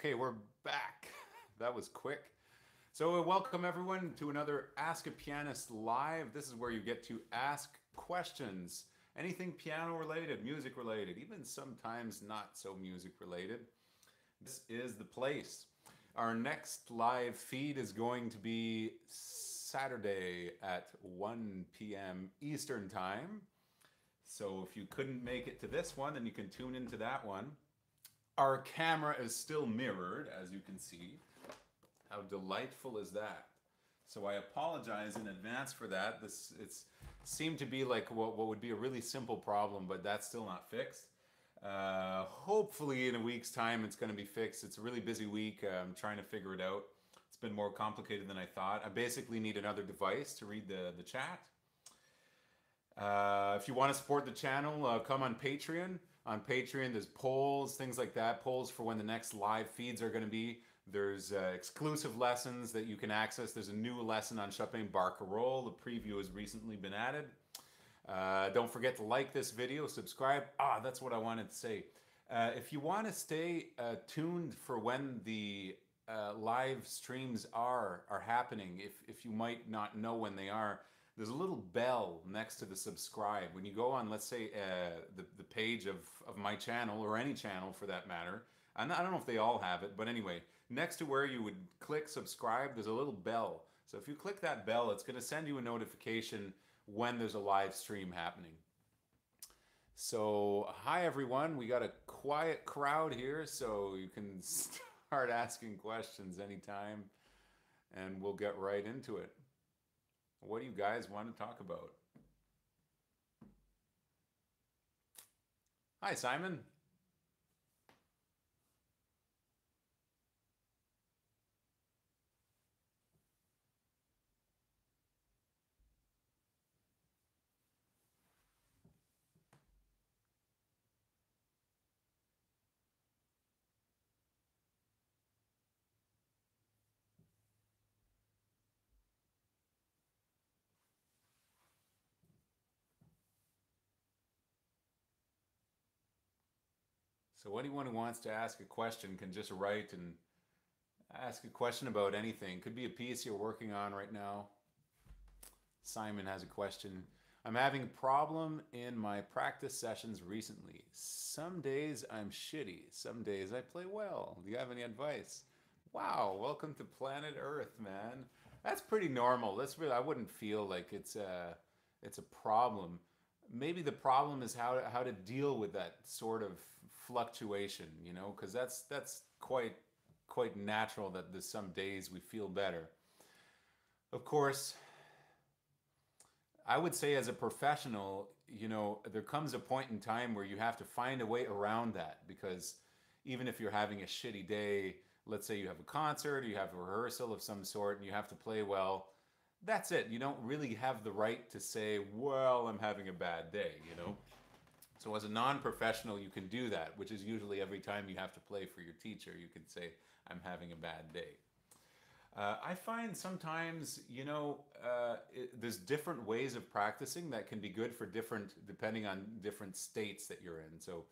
Okay, we're back. That was quick. So, welcome everyone to another Ask a Pianist Live. This is where you get to ask questions, anything piano related, music related, even sometimes not so music related. This is the place. Our next live feed is going to be Saturday at 1 p.m. Eastern Time. So, if you couldn't make it to this one, then you can tune into that one. Our camera is still mirrored, as you can see. How delightful is that? So I apologize in advance for that. It's seemed to be like what would be a really simple problem, but that's still not fixed. Hopefully in a week's time it's going to be fixed. It's a really busy week. I'm trying to figure it out. It's been more complicated than I thought. I basically need another device to read the chat. If you want to support the channel, come on Patreon. On Patreon, there's polls, things like that, polls for when the next live feeds are going to be. There's exclusive lessons that you can access. There's a new lesson on Chopin Barcarolle. The preview has recently been added. Don't forget to like this video, subscribe. That's what I wanted to say. If you want to stay tuned for when the live streams are happening, if you might not know when they are, there's a little bell next to the subscribe. When you go on, let's say, the page of my channel, or any channel for that matter, and I don't know if they all have it, but anyway, next to where you would click subscribe, there's a little bell. So if you click that bell, it's going to send you a notification when there's a live stream happening. So, hi everyone. We got a quiet crowd here, so you can start asking questions anytime, and we'll get right into it. What do you guys want to talk about? Hi, Simon. So anyone who wants to ask a question can just write and ask a question about anything. Could be a piece you're working on right now. Simon has a question. I'm having a problem in my practice sessions recently. Some days I'm shitty. Some days I play well. Do you have any advice? Wow, welcome to planet Earth, man. That's pretty normal. That's really, I wouldn't feel like it's a problem. Maybe the problem is how to deal with that sort of fluctuation, because that's quite natural that there's some days we feel better. Of course, I would say as a professional, there comes a point in time where you have to find a way around that, because even if you're having a shitty day, let's say you have a concert or you have a rehearsal of some sort and you have to play well, that's it. You don't really have the right to say, well, I'm having a bad day. So as a non-professional, you can do that, which is usually every time you have to play for your teacher, you can say, I'm having a bad day. I find sometimes, there's different ways of practicing that can be good for depending on different states that you're in. So,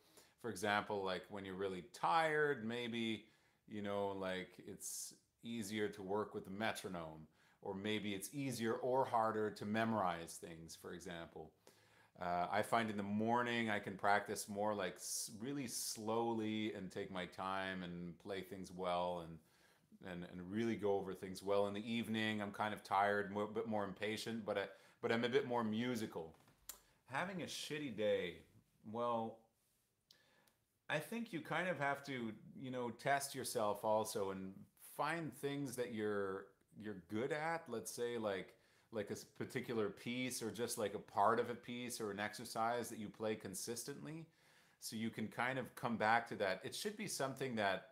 for example, like when you're really tired, maybe, like it's easier to work with the metronome, or maybe it's easier or harder to memorize things, for example. I find in the morning I can practice more like really slowly and take my time and play things well, and really go over things well. In the evening, I'm kind of tired, a bit more impatient, but I'm a bit more musical. Having a shitty day, well, I think you kind of have to, test yourself also and find things that you're good at. Let's say like a particular piece, or just like a part of a piece or an exercise that you play consistently, so you can kind of come back to that. It should be something that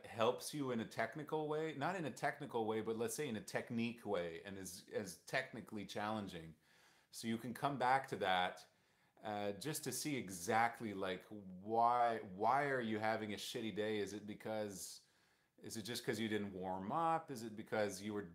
helps you in a technical way, not in a technical way, but let's say in a technique way, and is as technically challenging. So you can come back to that, just to see exactly like why are you having a shitty day? Is it just because you didn't warm up? Is it because you were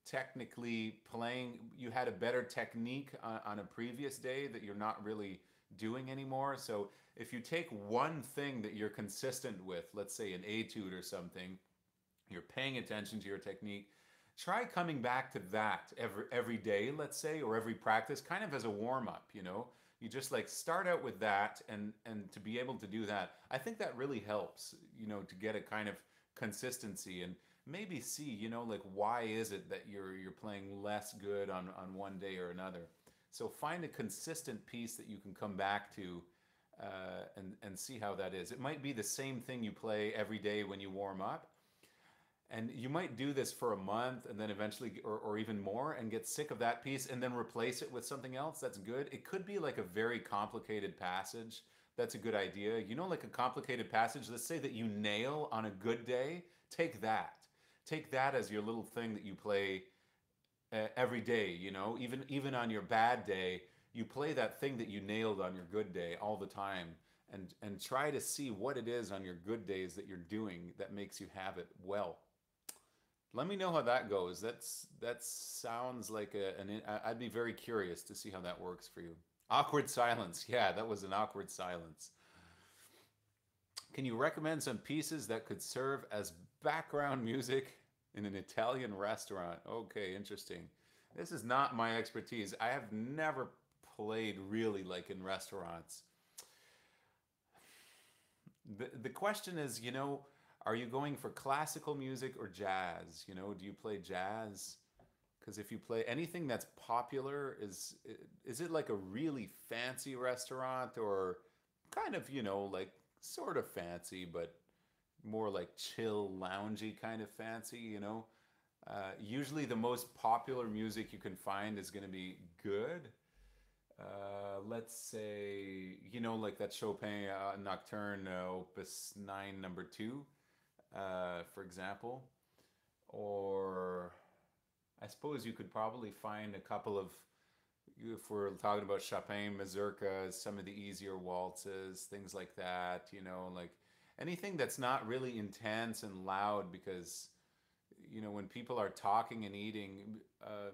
technically playing, you had a better technique on a previous day that you're not really doing anymore. So if you take one thing that you're consistent with, let's say an etude or something, you're paying attention to your technique, try coming back to that every day, let's say, or every practice, kind of as a warm up, you know. You just like start out with that, and to be able to do that, I think that really helps, you know, to get a kind of consistency, and maybe see, you know, like why is it that you're playing less good on one day or another. So find a consistent piece that you can come back to, and see how that is. It might be the same thing you play every day when you warm up, and you might do this for a month and then eventually, or even more, and get sick of that piece and then replace it with something else that's good. It could be like a very complicated passage. That's a good idea. You know, like a complicated passage, let's say that you nail on a good day, take that. Take that as your little thing that you play every day, you know, even on your bad day, you play that thing that you nailed on your good day all the time, and try to see what it is on your good days that you're doing that makes you have it well. Let me know how that goes. That sounds like I'd be very curious to see how that works for you. Awkward silence. Yeah, that was an awkward silence. Can you recommend some pieces that could serve as background music in an Italian restaurant? Okay, interesting. This is not my expertise. I have never played really like in restaurants. The question is, you know, are you going for classical music or jazz? You know, do you play jazz? Because if you play anything that's popular, is it like a really fancy restaurant, or kind of, you know, like sort of fancy, but more like chill, loungy kind of fancy, you know? Usually the most popular music you can find is going to be good. Let's say, you know, like that Chopin Nocturne, Opus 9, number 2, for example. Or I suppose you could probably find a couple of, if we're talking about Chopin mazurkas, some of the easier waltzes, things like that, you know, like anything that's not really intense and loud, because, you know, when people are talking and eating,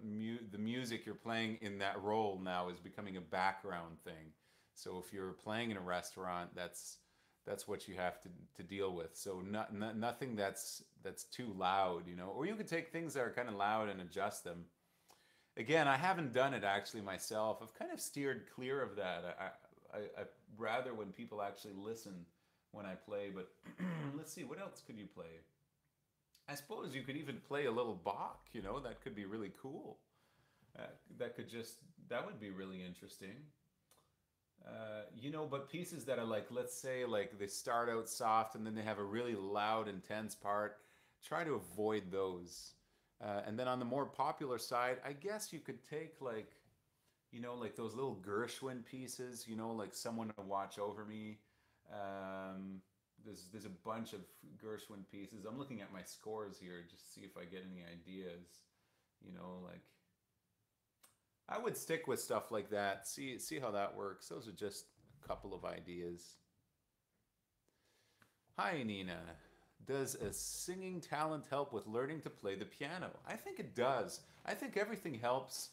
the music you're playing in that role now is becoming a background thing. So if you're playing in a restaurant, that's what you have to deal with. So nothing that's too loud, you know. Or you could take things that are kind of loud and adjust them. Again, I haven't done it actually myself. I've kind of steered clear of that. I rather when people actually listen when I play. But let's see, what else could you play? I suppose you could even play a little Bach. You know, that could be really cool. That would be really interesting. You know, but pieces that are like, let's say, like they start out soft and then they have a really loud, intense part, try to avoid those. And then on the more popular side, I guess you could take like, you know, like those little Gershwin pieces, you know, like Someone to Watch Over Me. There's a bunch of Gershwin pieces. I'm looking at my scores here just to see if I get any ideas. You know, like I would stick with stuff like that. See how that works. Those are just a couple of ideas. Hi, Nina. Does a singing talent help with learning to play the piano? I think it does. I think everything helps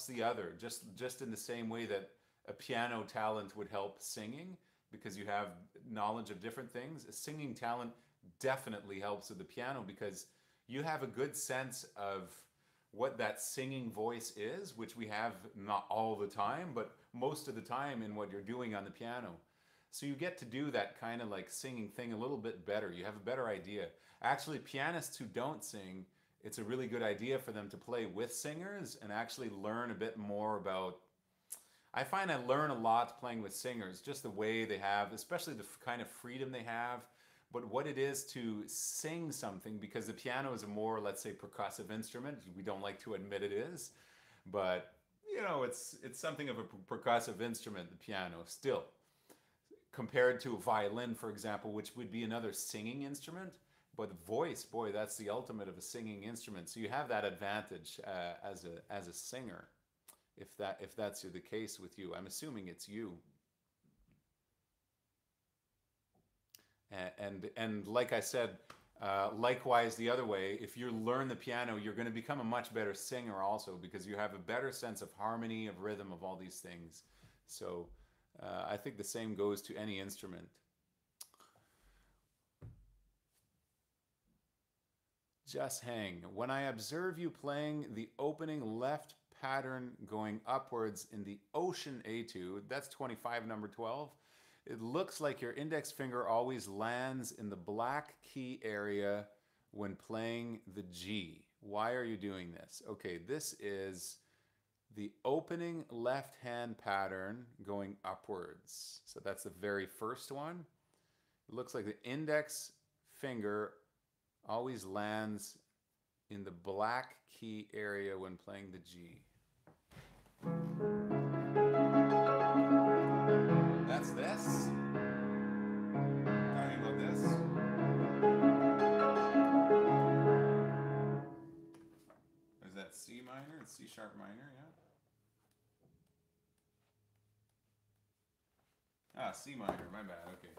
the other, just in the same way that a piano talent would help singing, because you have knowledge of different things. A singing talent definitely helps with the piano, because you have a good sense of what that singing voice is, which we have not all the time, but most of the time in what you're doing on the piano. So you get to do that kind of like singing thing a little bit better. You have a better idea. Actually, pianists who don't sing, it's a really good idea for them to play with singers and actually learn a bit more about. I find I learn a lot playing with singers, just the way they have, especially the kind of freedom they have, but what it is to sing something, because the piano is a more, let's say, percussive instrument. We don't like to admit it is, but you know, it's something of a percussive instrument, the piano, still, compared to a violin, for example, which would be another singing instrument. But the voice, boy, that's the ultimate of a singing instrument. So you have that advantage as a singer, if that's the case with you. I'm assuming it's you. And like I said, likewise the other way, if you learn the piano, you're going to become a much better singer also, because you have a better sense of harmony, of rhythm, of all these things. So I think the same goes to any instrument. Just hang. When I observe you playing the opening left pattern going upwards in the Ocean Etude, that's 25, number 12, it looks like your index finger always lands in the black key area when playing the G. Why are you doing this? Okay, this is the opening left hand pattern going upwards. So that's the very first one. It looks like the index finger always lands in the black key area when playing the G. That's this. Talking about this. Is that C minor? It's C sharp minor, yeah? Ah, C minor, my bad, okay.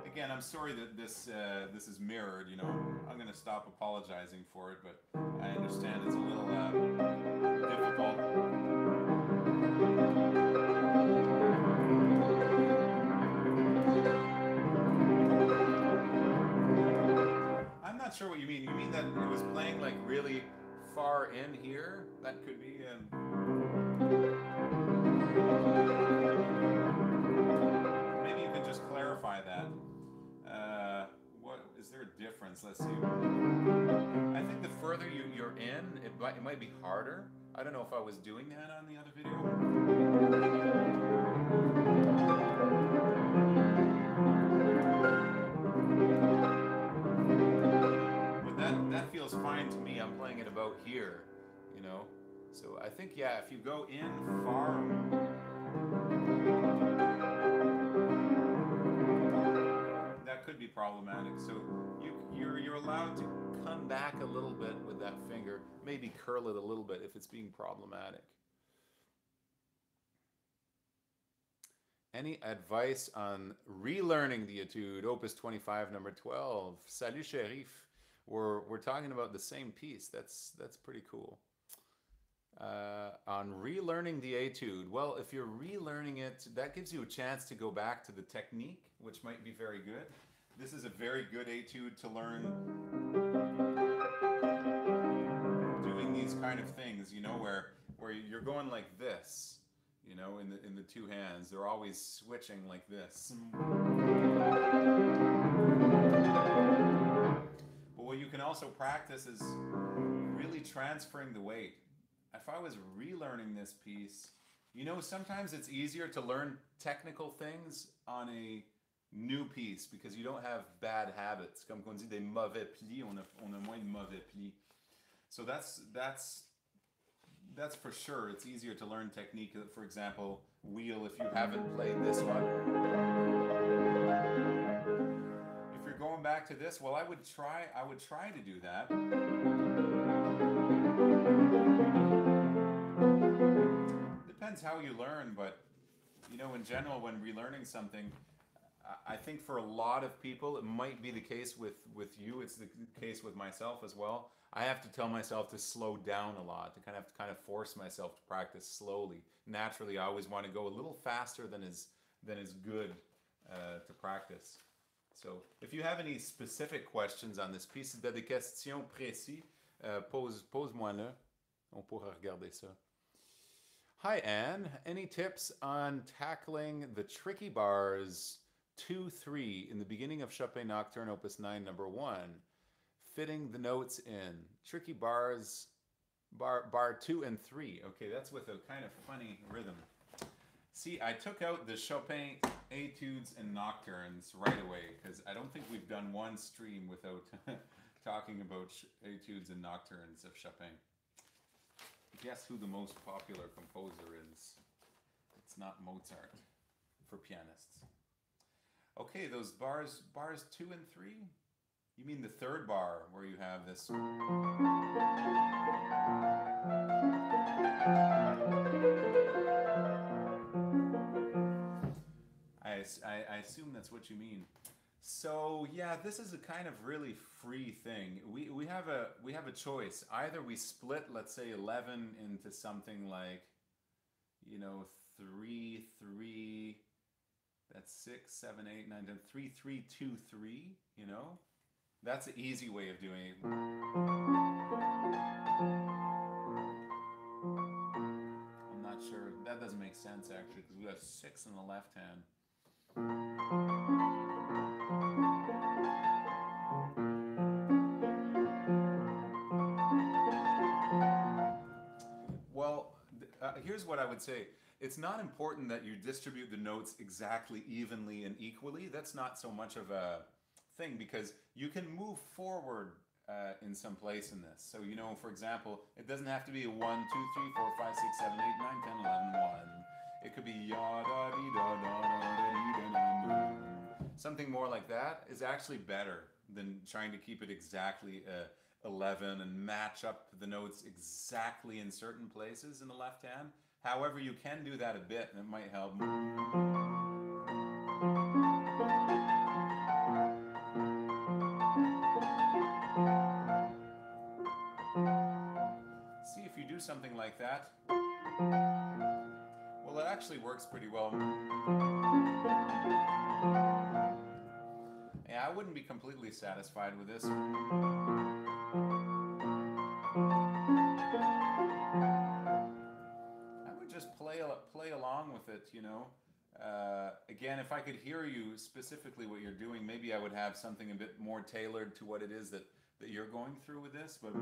Again, I'm sorry that this is mirrored, you know. I'm going to stop apologizing for it, but I understand it's a little difficult. I'm not sure what you mean. You mean that it was playing like really far in here? That could be... maybe you can just clarify that. What is there a difference? Let's see. I think the further you're in, it might be harder. I don't know if I was doing that on the other video. But that feels fine to me. I'm playing it about here, you know. So I think, yeah, if you go in far, that could be problematic. So you're allowed to come back a little bit with that finger, maybe curl it a little bit if it's being problematic. Any advice on relearning the etude, opus 25, number 12? Salut, Sherif. We're talking about the same piece. That's pretty cool. On relearning the etude, well, if you're relearning it, that gives you a chance to go back to the technique, which might be very good. This is a very good etude to learn doing these kind of things, you know, where you're going like this, you know, in the two hands. They're always switching like this. But what you can also practice is really transferring the weight. If I was relearning this piece, you know, sometimes it's easier to learn technical things on a new piece because you don't have bad habits. Comme on dit des mauvais plis, on a moins de mauvais plis. So that's for sure. It's easier to learn technique. For example, wheel, if you haven't played this one. If you're going back to this, well, I would try to do that. Depends how you learn, but you know, in general, when relearning something, I think for a lot of people, it might be the case with you. It's the case with myself as well. I have to tell myself to slow down a lot, to kind of force myself to practice slowly. Naturally, I always want to go a little faster than is good to practice. So, if you have any specific questions on this piece, si tu as des questions précises, pose-moi-le. On pourra regarder ça. Hi, Anne. Any tips on tackling the tricky bars 2-3 in the beginning of Chopin Nocturne, Opus 9, number 1? Fitting the notes in. Tricky bars, bar 2 and 3. Okay, that's with a kind of funny rhythm. See, I took out the Chopin etudes and nocturnes right away because I don't think we've done one stream without talking about etudes and nocturnes of Chopin. Guess who the most popular composer is? It's not Mozart for pianists. Okay, those bars 2 and 3? You mean the third bar where you have this? I assume that's what you mean. So yeah, this is a kind of really free thing. We have a choice. Either we split, let's say, 11 into something like, you know, 3 3. That's 6 7 8 9 10 3 3 2 3. You know, that's an easy way of doing it. I'm not sure. That doesn't make sense actually because we have 6 in the left hand. Well, here's what I would say. It's not important that you distribute the notes exactly evenly and equally. That's not so much of a thing because you can move forward in some place in this. So, you know, for example, it doesn't have to be a 1, 2, 3, 4, 5, 6, 7, 8, 9, 10, 11, 1. It could be ya da dee da da da da dee da da da. Something more like that is actually better than trying to keep it exactly 11 and match up the notes exactly in certain places in the left hand. However, you can do that a bit and it might help. See if you do something like that. Well, it actually works pretty well. Yeah, I wouldn't be completely satisfied with this. I would just play along with it, you know. Again, if I could hear you specifically what you're doing, maybe I would have something a bit more tailored to what it is that you're going through with this. But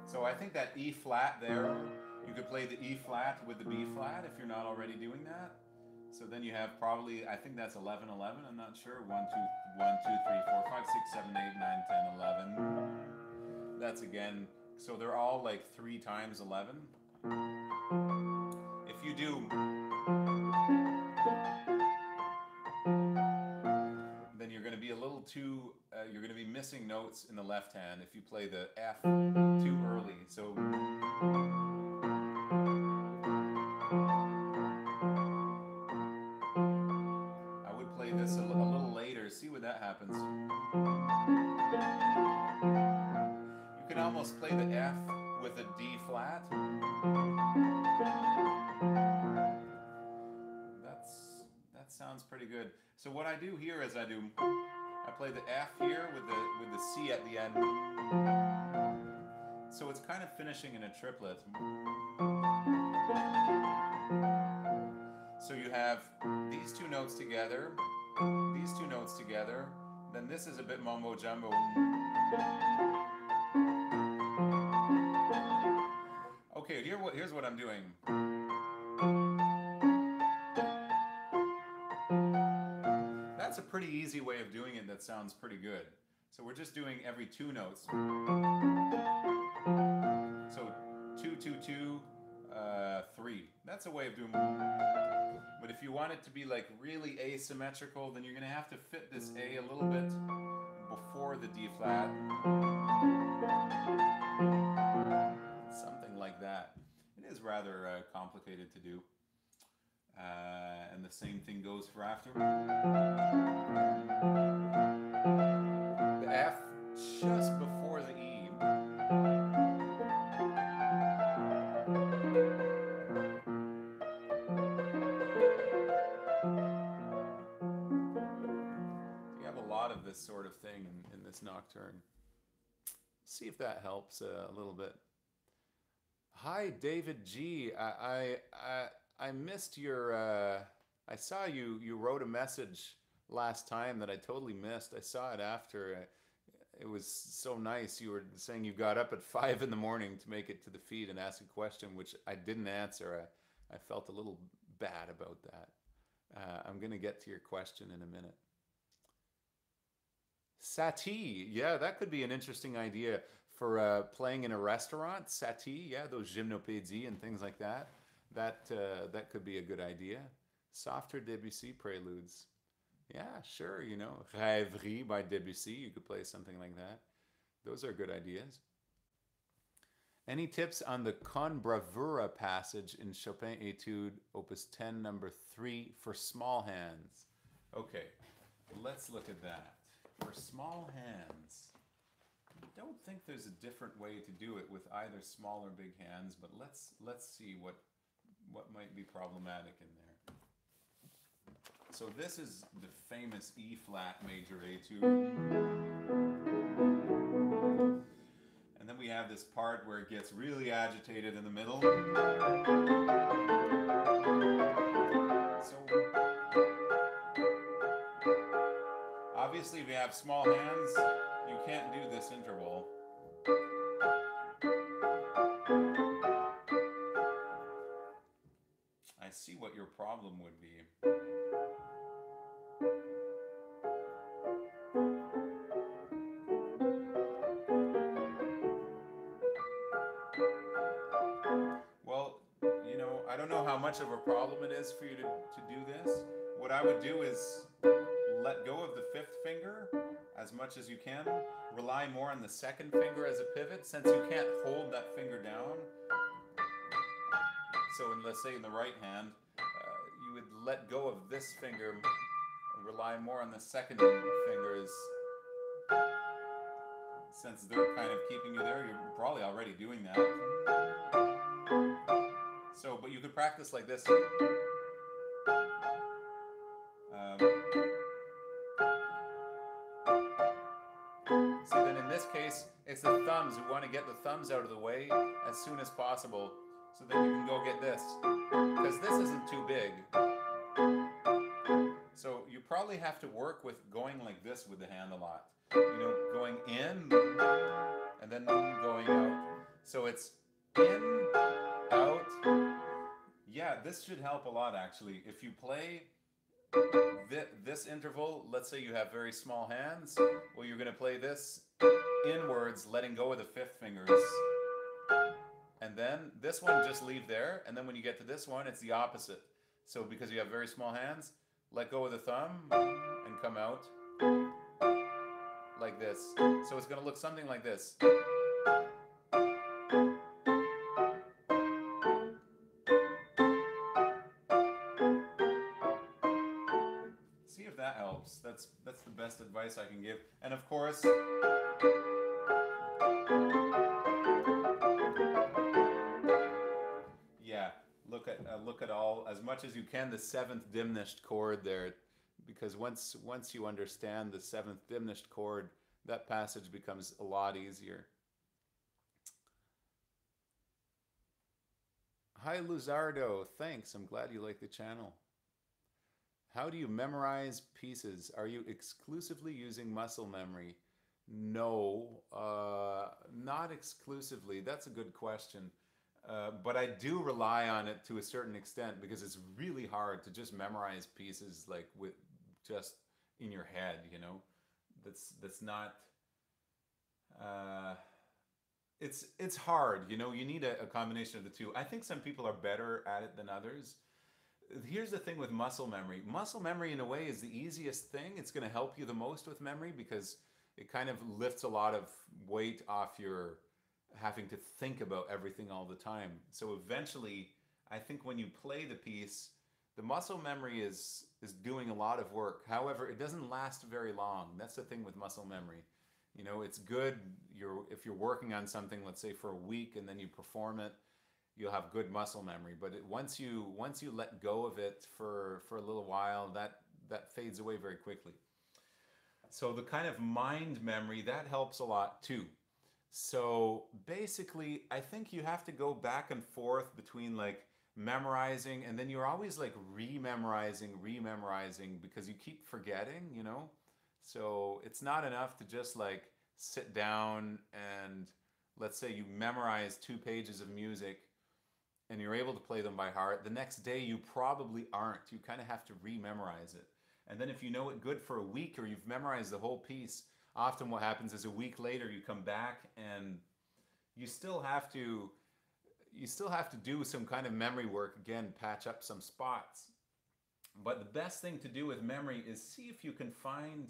so I think that E flat there, you could play the E flat with the B flat if you're not already doing that. So then you have probably, I think that's 11 11. I'm not sure. 1 2 1 2 3 4 5 6 7 8 9 10 11. That's again, so they're all like 3 times 11. If you do, then you're going to be a little too, you're going to be missing notes in the left hand if you play the F too early. So I would play this a little later, see what that happens. You can almost play the F with a D flat. That sounds pretty good. So what I do here is I play the F here with the C at the end. So it's kind of finishing in a triplet. So you have these two notes together, these two notes together, then this is a bit mumbo jumbo. Okay, here's what I'm doing. That's a pretty easy way of doing it that sounds pretty good. So we're just doing every 2 notes. So 2, 2, 2, 3. That's a way of doing it. But if you want it to be like really asymmetrical, then you're going to have to fit this A a little bit before the D flat. Something like that. It is rather complicated to do. And the same thing goes for after. The F just before the E. You have a lot of this sort of thing in this nocturne. See if that helps a little bit. Hi, David G. I missed your. I saw you wrote a message last time that I totally missed. I saw it after. It was so nice. You were saying you got up at 5 in the morning to make it to the feed and ask a question, which I didn't answer. I felt a little bad about that. I'm going to get to your question in a minute. Satie, yeah, that could be an interesting idea for playing in a restaurant. Satie, yeah, those gymnopédies and things like that. That could be a good idea. Softer Debussy preludes. Yeah, sure, you know, Rêverie by Debussy, you could play something like that. Those are good ideas. Any tips on the con bravura passage in Chopin Etude, Opus 10, number 3, for small hands? Okay, let's look at that. For small hands, I don't think there's a different way to do it with either small or big hands, but let's see what might be problematic in there. So this is the famous E flat major Etude. And then we have this part where it gets really agitated in the middle. So obviously if you have small hands, you can't do this interval. I see what your problem would be. Well, you know, I don't know how much of a problem it is for you to do this. What I would do is let go of the fifth finger as much as you can. Rely more on the second finger as a pivot, since you can't hold that finger down. So let's say in the right hand, you would let go of this finger, rely more on the second fingers. Since they're kind of keeping you there, you're probably already doing that. So, but you could practice like this. See, then in this case, it's the thumbs. We want to get the thumbs out of the way as soon as possible, so that you can go get this. Because this isn't too big. So you probably have to work with going like this with the hand a lot. You know, going in, and then going out. So it's in, out. Yeah, this should help a lot actually. If you play this interval, let's say you have very small hands, well, you're going to play this inwards, letting go of the fifth fingers. And then this one, just leave there. And then when you get to this one, it's the opposite. So because you have very small hands, let go of the thumb and come out like this. So it's going to look something like this. See if that helps. That's the best advice I can give. And of course, yeah, look at all, as much as you can, the seventh diminished chord there, because once you understand the seventh diminished chord, that passage becomes a lot easier. Hi Luzardo, thanks. I'm glad you like the channel. How do you memorize pieces? Are you exclusively using muscle memory? No, not exclusively. That's a good question. But I do rely on it to a certain extent, because it's really hard to just memorize pieces like with just in your head, you know. That's not. It's hard, you know. You need a combination of the two. I think some people are better at it than others. Here's the thing with muscle memory. Muscle memory, in a way, is the easiest thing. It's going to help you the most with memory, because it kind of lifts a lot of weight off your having to think about everything all the time. So eventually, I think when you play the piece, the muscle memory is doing a lot of work. However, it doesn't last very long. That's the thing with muscle memory. You know, it's good if you're working on something, let's say for a week, and then you perform it, you'll have good muscle memory. But once you let go of it for a little while, that fades away very quickly. So the kind of mind memory, that helps a lot too. So basically, I think you have to go back and forth between like memorizing, and then you're always like rememorizing, because you keep forgetting, you know? So it's not enough to just like sit down and, let's say you memorize 2 pages of music and you're able to play them by heart. The next day you probably aren't. You kind of have to re-memorize it. And then if you know it good for a week, or you've memorized the whole piece, often what happens is a week later you come back and you still have to do some kind of memory work again, patch up some spots. But the best thing to do with memory is see if you can find,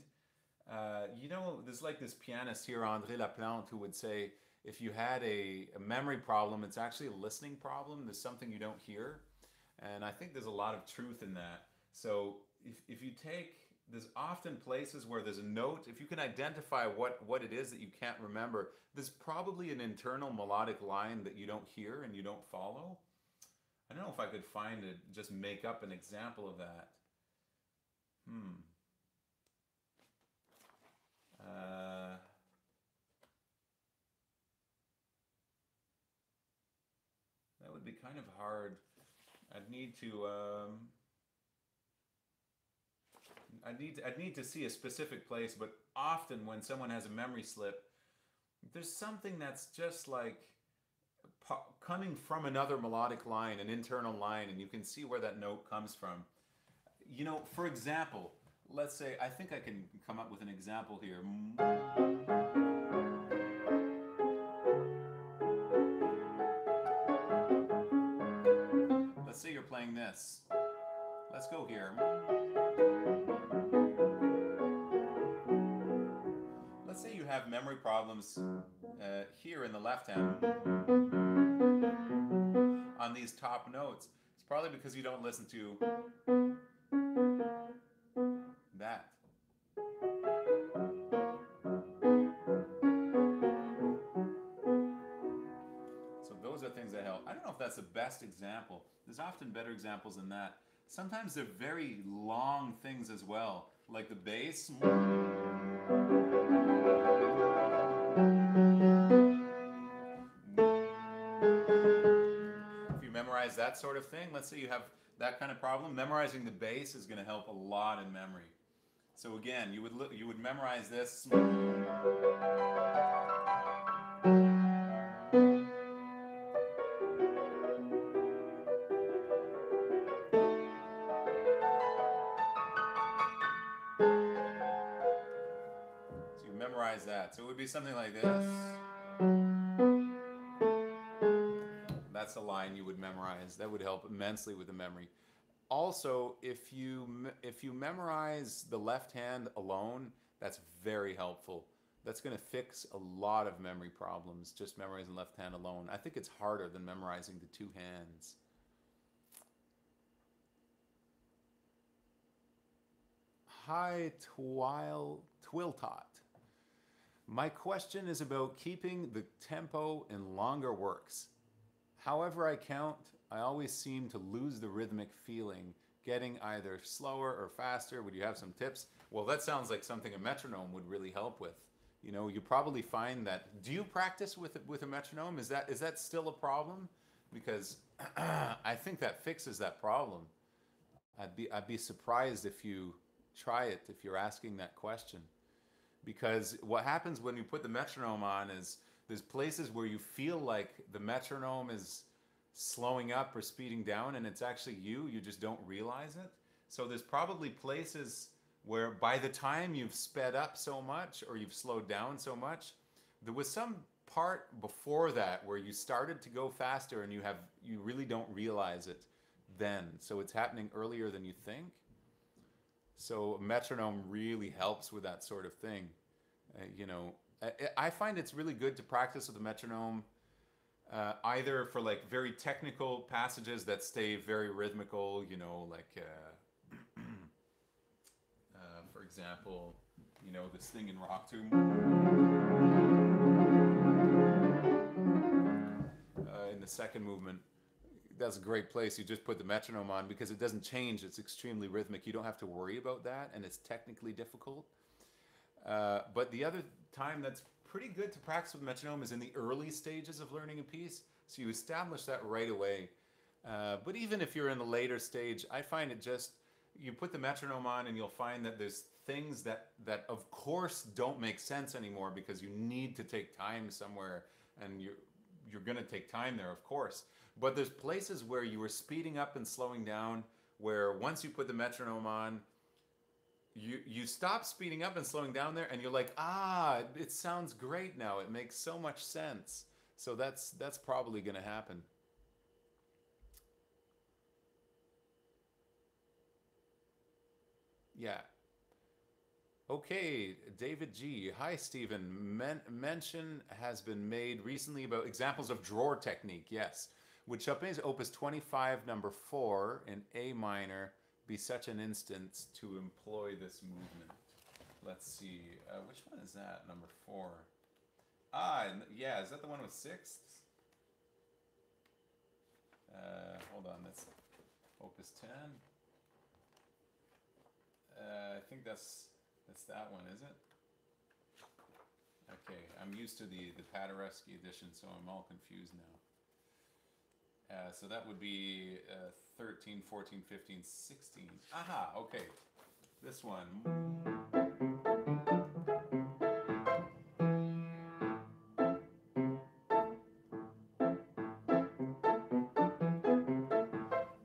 you know, there's like this pianist here, André Laplante, who would say, if you had a memory problem, it's actually a listening problem. There's something you don't hear. And I think there's a lot of truth in that. So if you take, there's often places where there's a note, if you can identify what it is that you can't remember, there's probably an internal melodic line that you don't hear and you don't follow. I don't know if I could find it, just make up an example of that. Hmm. Uh, that would be kind of hard. I'd need to I'd need to see a specific place, but often when someone has a memory slip, there's something that's just like coming from another melodic line, an internal line, and you can see where that note comes from. You know, for example, let's say, I think I can come up with an example here. Let's say you're playing this. Let's go here. Let's say you have memory problems here in the left hand on these top notes. It's probably because you don't listen to that. So those are things that help. I don't know if that's the best example. There's often better examples than that. Sometimes they're very long things as well, like the bass. If you memorize that sort of thing, let's say you have that kind of problem, memorizing the bass is going to help a lot in memory. So again, you would memorize this. So you memorize that. So it would be something like this. That's a line you would memorize. That would help immensely with the memory. Also, if you memorize the left hand alone, that's very helpful. That's going to fix a lot of memory problems, just memorizing left hand alone. I think it's harder than memorizing the two hands. Hi, Twiltot. My question is about keeping the tempo in longer works. However I count, I always seem to lose the rhythmic feeling, getting either slower or faster. Would you have some tips? Well, that sounds like something a metronome would really help with. You know, you probably find that. Do you practice with a metronome? Is that still a problem? Because I think that fixes that problem. I'd be surprised if you try it if you're asking that question. Because what happens when you put the metronome on is there's places where you feel like the metronome is slowing up or speeding down and it's actually you just don't realize it. So there's probably places where by the time you've sped up so much or you've slowed down so much, there was some part before that where you started to go faster and you really don't realize it then. So it's happening earlier than you think. So a metronome really helps with that sort of thing. You know, I find it's really good to practice with a metronome, either for like very technical passages that stay very rhythmical, you know, like, for example, you know, this thing in rock tune. In the second movement, that's a great place. You just put the metronome on because it doesn't change. It's extremely rhythmic. You don't have to worry about that, and it's technically difficult. But the other time that's pretty good to practice with metronome is in the early stages of learning a piece. So you establish that right away. But even if you're in the later stage, I find it just, you put the metronome on and you'll find that there's things that of course don't make sense anymore because you need to take time somewhere and you're going to take time there, of course. But there's places where you were speeding up and slowing down where once you put the metronome on, you stop speeding up and slowing down there and you're like, it sounds great now. It makes so much sense. So that's probably going to happen. Yeah. Okay, David G. Hi, Stephen. Mention has been made recently about examples of drawer technique. Yes. Would Chopin's Opus 25, number 4 in A minor be such an instance to employ this movement? Let's see. Which one is that? Number 4. Ah, yeah. Is that the one with sixths? Hold on. That's Opus 10. I think that's that one, is it? Okay, I'm used to the Paderewski edition, so I'm all confused now. So that would be 13, 14, 15, 16. Aha, okay. This one.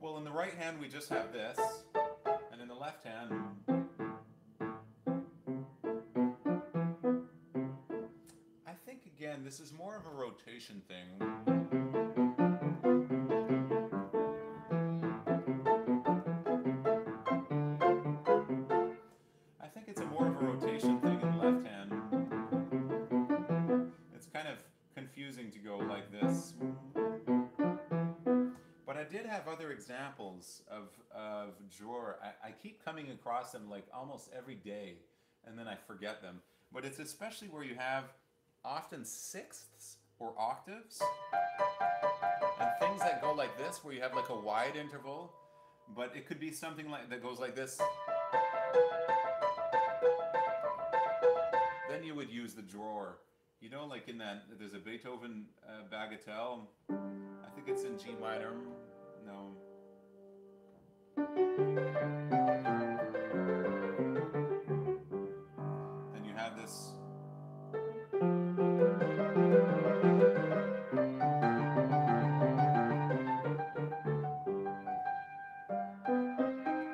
Well, in the right hand, we just have this. And in the left hand, I think, again, this is more of a rotation thing. I think it's a more of a rotation thing in the left hand. It's kind of confusing to go like this. But I did have other examples of Dror. I keep coming across them like almost every day, and then I forget them. But it's especially where you have often sixths or octaves, and things that go like this, where you have like a wide interval, but it could be something like that goes like this. Then you would use the Dror. You know, like in that, there's a Beethoven bagatelle. I think it's in G minor. No. Then you have this.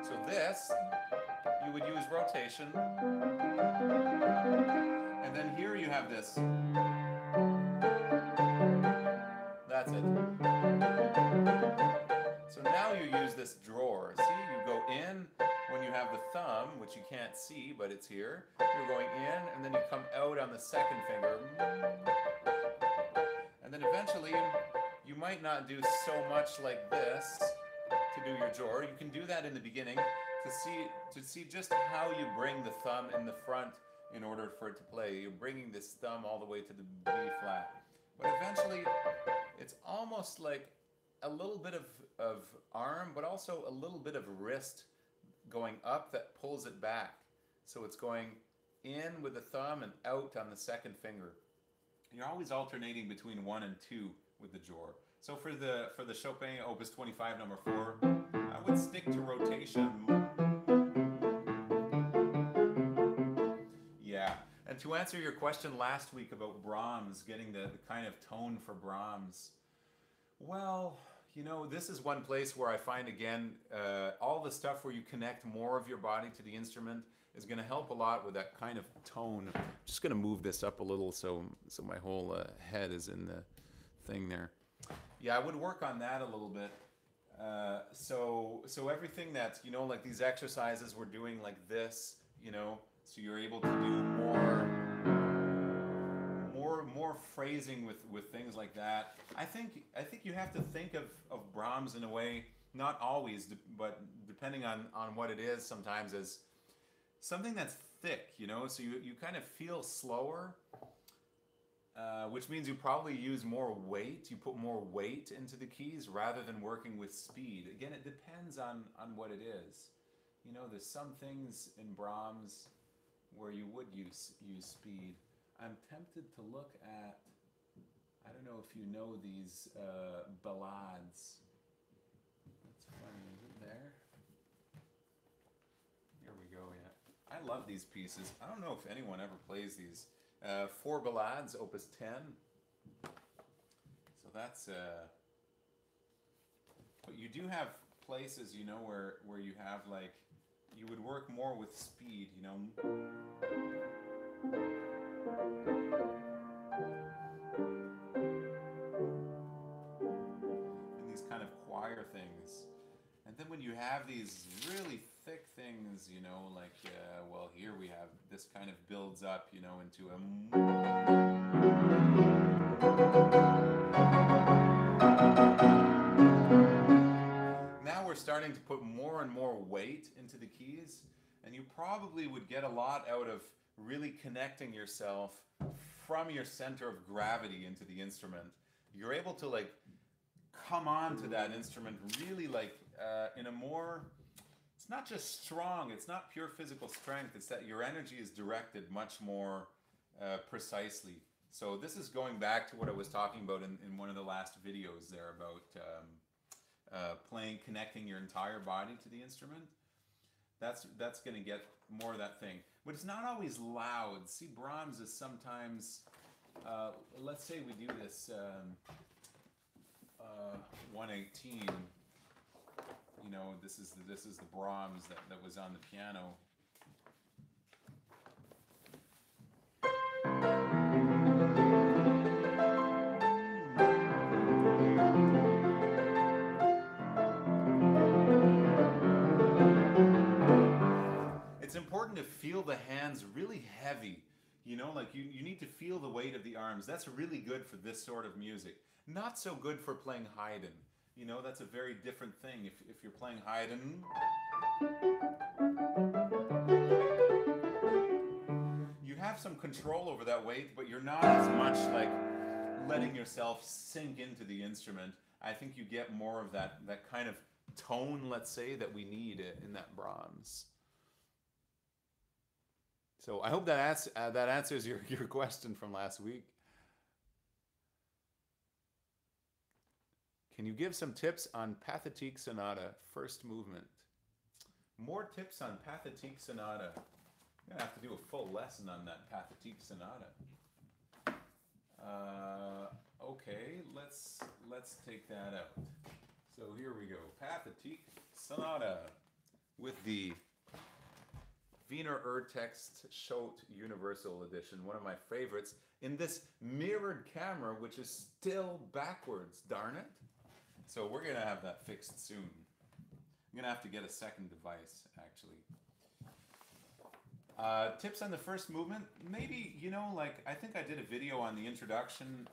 So this, you would use rotation. And then here you have this. That's it. So now you use this Dror. See, you go in when you have the thumb, which you can't see, but it's here. You're going in, and then you come out on the second finger. And then eventually, you might not do so much like this to do your Dror. You can do that in the beginning to see just how you bring the thumb in the front in order for it to play. You're bringing this thumb all the way to the B flat. But eventually, it's almost like a little bit of arm, but also a little bit of wrist going up that pulls it back. So it's going in with the thumb and out on the second finger. You're always alternating between 1 and 2 with the Dror. So for the Chopin Opus 25 number 4, I would stick to rotation. Yeah. And to answer your question last week about Brahms, getting the kind of tone for Brahms, well, you know, this is one place where I find, again, all the stuff where you connect more of your body to the instrument is going to help a lot with that kind of tone. I'm just going to move this up a little so my whole head is in the thing there. Yeah, I would work on that a little bit. So everything that's, you know, like these exercises we're doing like this, you know, so you're able to do more phrasing with things like that. I think you have to think of Brahms in a way, not always, but depending on what it is, sometimes as something that's thick, you know, so you kind of feel slower, which means you probably use more weight. You put more weight into the keys rather than working with speed. Again, it depends on what it is. You know, there's some things in Brahms where you would use speed. I'm tempted to look at, I don't know if you know these ballades. That's funny, is it there? Here we go, yeah. I love these pieces. I don't know if anyone ever plays these. 4 ballades, Opus 10. So that's, but you do have places, you know, where you have like, you would work more with speed, you know. And these kind of choir things. And then when you have these really thick things, you know, like, well, here we have this kind of builds up, you know, into a. Now we're starting to put more and more weight into the keys, and you probably would get a lot out of really connecting yourself from your center of gravity into the instrument. You're able to like come on to that instrument really like in a more, it's not just strong, it's not pure physical strength, it's that your energy is directed much more precisely. So this is going back to what I was talking about in one of the last videos there about playing, connecting your entire body to the instrument. That's going to get more of that thing. But it's not always loud. See, Brahms is sometimes, let's say we do this 118. You know, this is the Brahms that was on the piano. It's important to feel the hands really heavy. You know, like you need to feel the weight of the arms. That's really good for this sort of music. Not so good for playing Haydn. You know, that's a very different thing. If you're playing Haydn, you have some control over that weight, but you're not as much like letting yourself sink into the instrument. I think you get more of that kind of tone, let's say, that we need in that Brahms. So I hope that answers your question from last week. Can you give some tips on Pathetique Sonata, first movement? More tips on Pathetique Sonata. I'm going to have to do a full lesson on that Pathetique Sonata. Okay, let's take that out. So here we go. Pathetique Sonata with the Wiener Urtext Schott Universal Edition, one of my favorites, in this mirrored camera, which is still backwards, darn it. So we're going to have that fixed soon. I'm going to have to get a second device, actually. Tips on the first movement? Maybe, you know, like, I think I did a video on the introduction.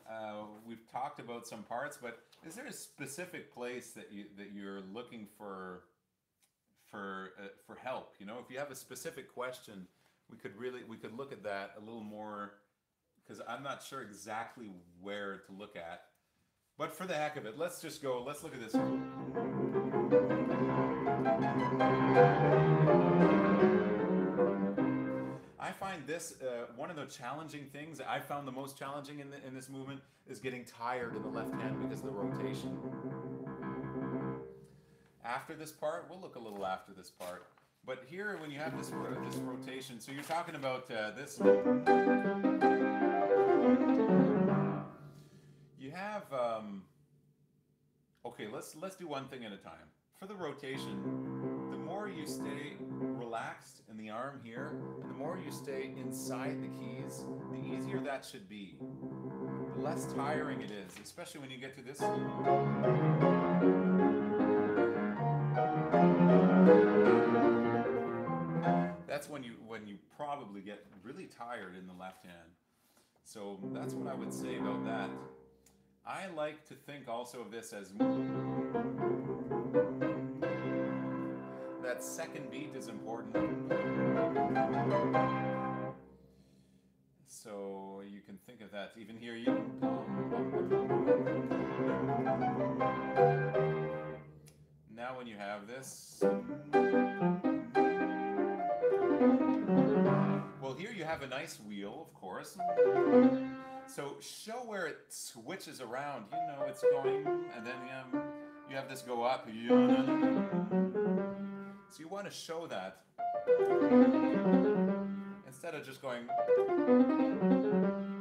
We've talked about some parts, but is there a specific place that you're looking for help? You know, if you have a specific question, we could look at that a little more, because I'm not sure exactly where to look at. But for the heck of it, let's just go, let's look at this. I find this one of the challenging things. I found the most challenging in this movement is getting tired in the left hand because of the rotation. After this part, we'll look a little after this part. But here, when you have this rotation, so you're talking about this. You have okay. Let's do one thing at a time. For the rotation, the more you stay relaxed in the arm here, and the more you stay inside the keys, the easier that should be. The less tiring it is, especially when you get to this. That's when you probably get really tired in the left hand. So that's what I would say about that. I like to think also of this as that second beat is important. So you can think of that. Even here, you now when you have this. Well, here you have a nice wheel, of course. So show where it switches around. You know it's going, and then you have this go up. So you want to show that instead of just going.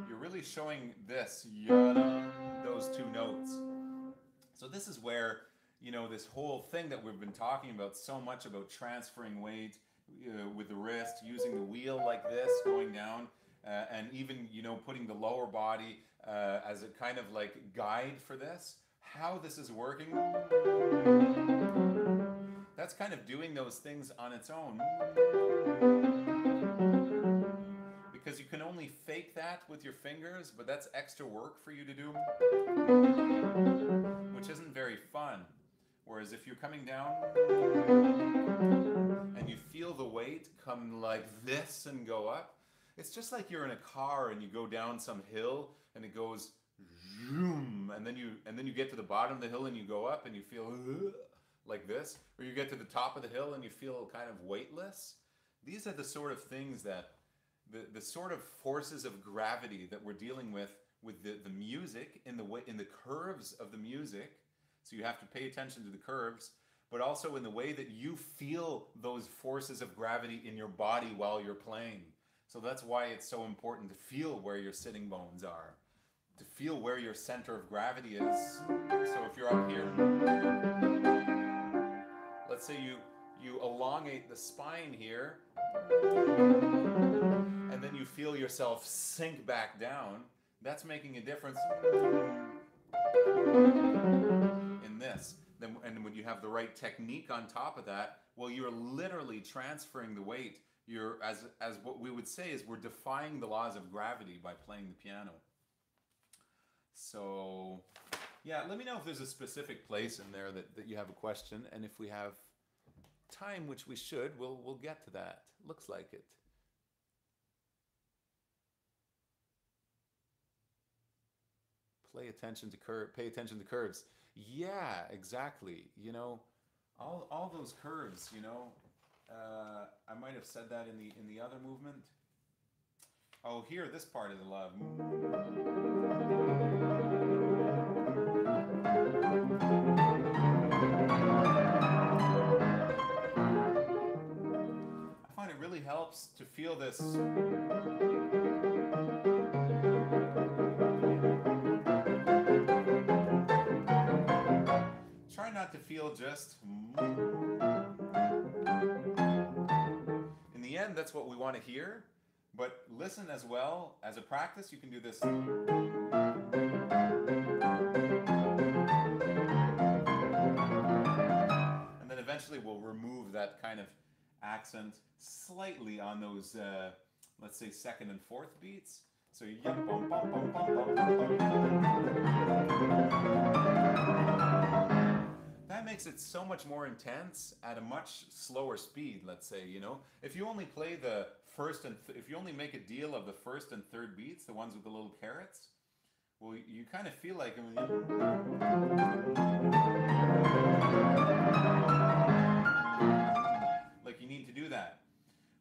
You're really showing this, those two notes. So this is where, you know, this whole thing that we've been talking about so much about transferring weight with the wrist, using the wheel like this, going down. And even, you know, putting the lower body as a kind of like guide for this, how this is working. That's kind of doing those things on its own. Because you can only fake that with your fingers, but that's extra work for you to do, which isn't very fun. Whereas if you're coming down and you feel the weight come like this and go up, it's just like you're in a car and you go down some hill and it goes zoom, and then you get to the bottom of the hill and you go up and you feel like this, or you get to the top of the hill and you feel kind of weightless. These are the sort of things that the sort of forces of gravity that we're dealing with the music, in the curves of the music. So you have to pay attention to the curves, but also in the way that you feel those forces of gravity in your body while you're playing. So that's why it's so important to feel where your sitting bones are, to feel where your center of gravity is. So if you're up here, let's say you elongate the spine here, and then you feel yourself sink back down. That's making a difference in this. Then, and when you have the right technique on top of that, well, you're literally transferring the weight. You're, as what we would say is, we're defying the laws of gravity by playing the piano. So, yeah, let me know if there's a specific place in there that you have a question, and if we have time, which we should, we'll get to that. Looks like it. Pay attention to curves. Yeah, exactly. You know, all those curves. You know, I might have said that in the other movement. Oh, here, this part of the love. I find it really helps to feel this. Try not to feel just. In the end, that's what we want to hear, but listen as well. As a practice, you can do this. And then eventually we'll remove that kind of accent slightly on those, let's say, second and fourth beats. So you yum bum bum bum bum bum bum bum. That makes it so much more intense at a much slower speed. Let's say, you know, if you only play the first and if you only make a deal of the first and third beats, the ones with the little carrots, well, you kind of feel like you need to do that.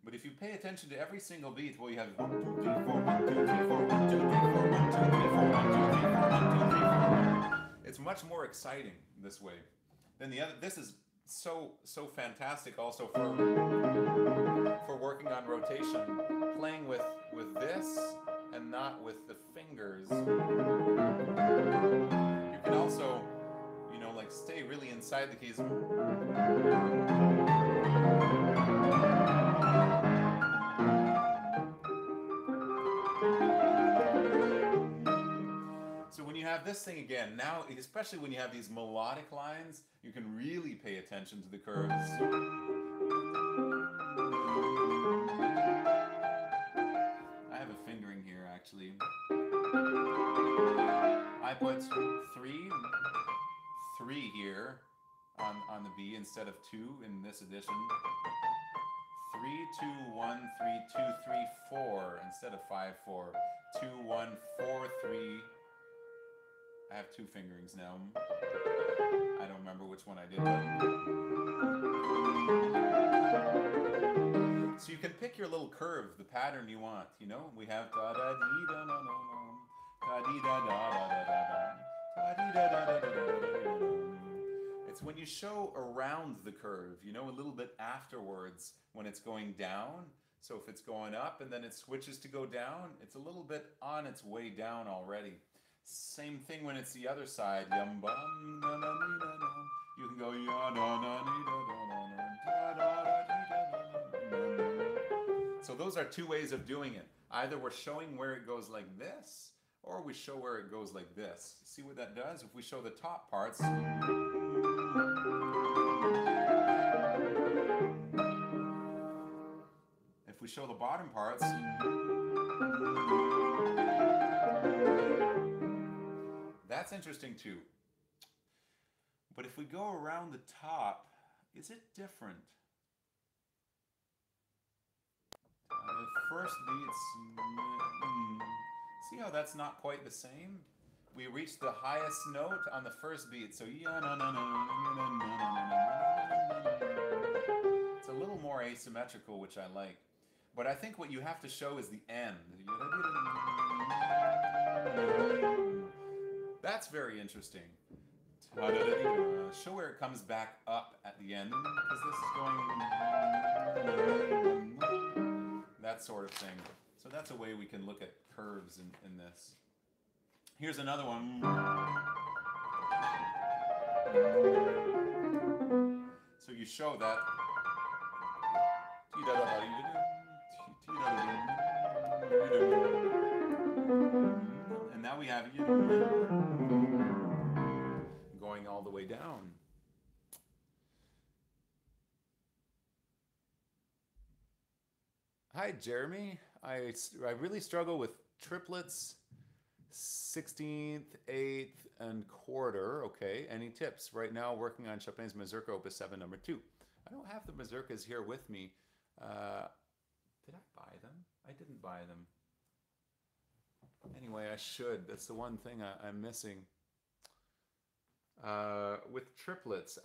But if you pay attention to every single beat, well, you have 1, 2, 3, 4, 1, 2, 3, 4, 1, 2, 3, 4, 1, 2, 3, 4, 1, 2, 3, 4, 1, 2, 3, 4. It's much more exciting this way. Then the other, this is so fantastic also for working on rotation, playing with this and not with the fingers. You can also, you know, like stay really inside the keys. So when you have this thing again, now, especially when you have these melodic lines, you can really pay attention to the curves. I have a fingering here, actually. I put 3 here on the B instead of 2 in this edition. 3, 2, 1, 3, 2, 3, 4 instead of 5, 4. 2, 1, 4, 3. I have 2 fingerings now. I don't remember which one I did. So you can pick your little curve, the pattern you want. You know, we have da da dee da na na da dee da da da da da da dee da da da da da. It's when you show around the curve, you know, a little bit afterwards when it's going down. So if it's going up and then it switches to go down, it's a little bit on its way down already. Same thing when it's the other side. Yum bum na na na na. You can go ya na na na na na. So those are 2 ways of doing it. Either we're showing where it goes like this, or we show where it goes like this. See what that does? If we show the top parts, show the bottom parts. That's interesting too. But if we go around the top, is it different? First beats. See how that's not quite the same? We reach the highest note on the first beat, so it's a little more asymmetrical, which I like. But I think what you have to show is the end. That's very interesting. Show where it comes back up at the end, because this is going that sort of thing. So that's a way we can look at curves in this. Here's another one. So you show that. And now we have going all the way down. Hi, Jeremy. I really struggle with triplets, 16th, 8th, and quarter. Okay, any tips? Right now, working on Chopin's Mazurka Opus 7, number 2. I don't have the Mazurkas here with me. Did I buy them? I didn't buy them. Anyway, I should. That's the one thing I'm missing. With triplets,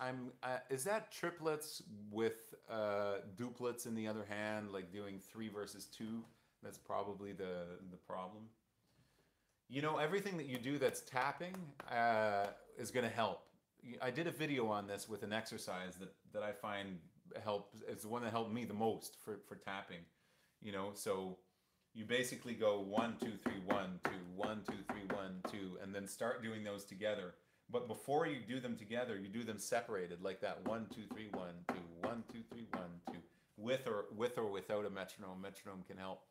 is that triplets with duplets in the other hand, like doing 3 versus 2? That's probably the problem. You know, everything that you do that's tapping is going to help. I did a video on this with an exercise that I find is the one that helped me the most for tapping. You know, so you basically go 1, 2, 3, 1, 2, 1, 2, 3, 1, 2, and then start doing those together. But before you do them together, you do them separated, like that 1, 2, 3, 1, 2, 1, 2, 3, 1, 2, with or without a metronome. Metronome can help.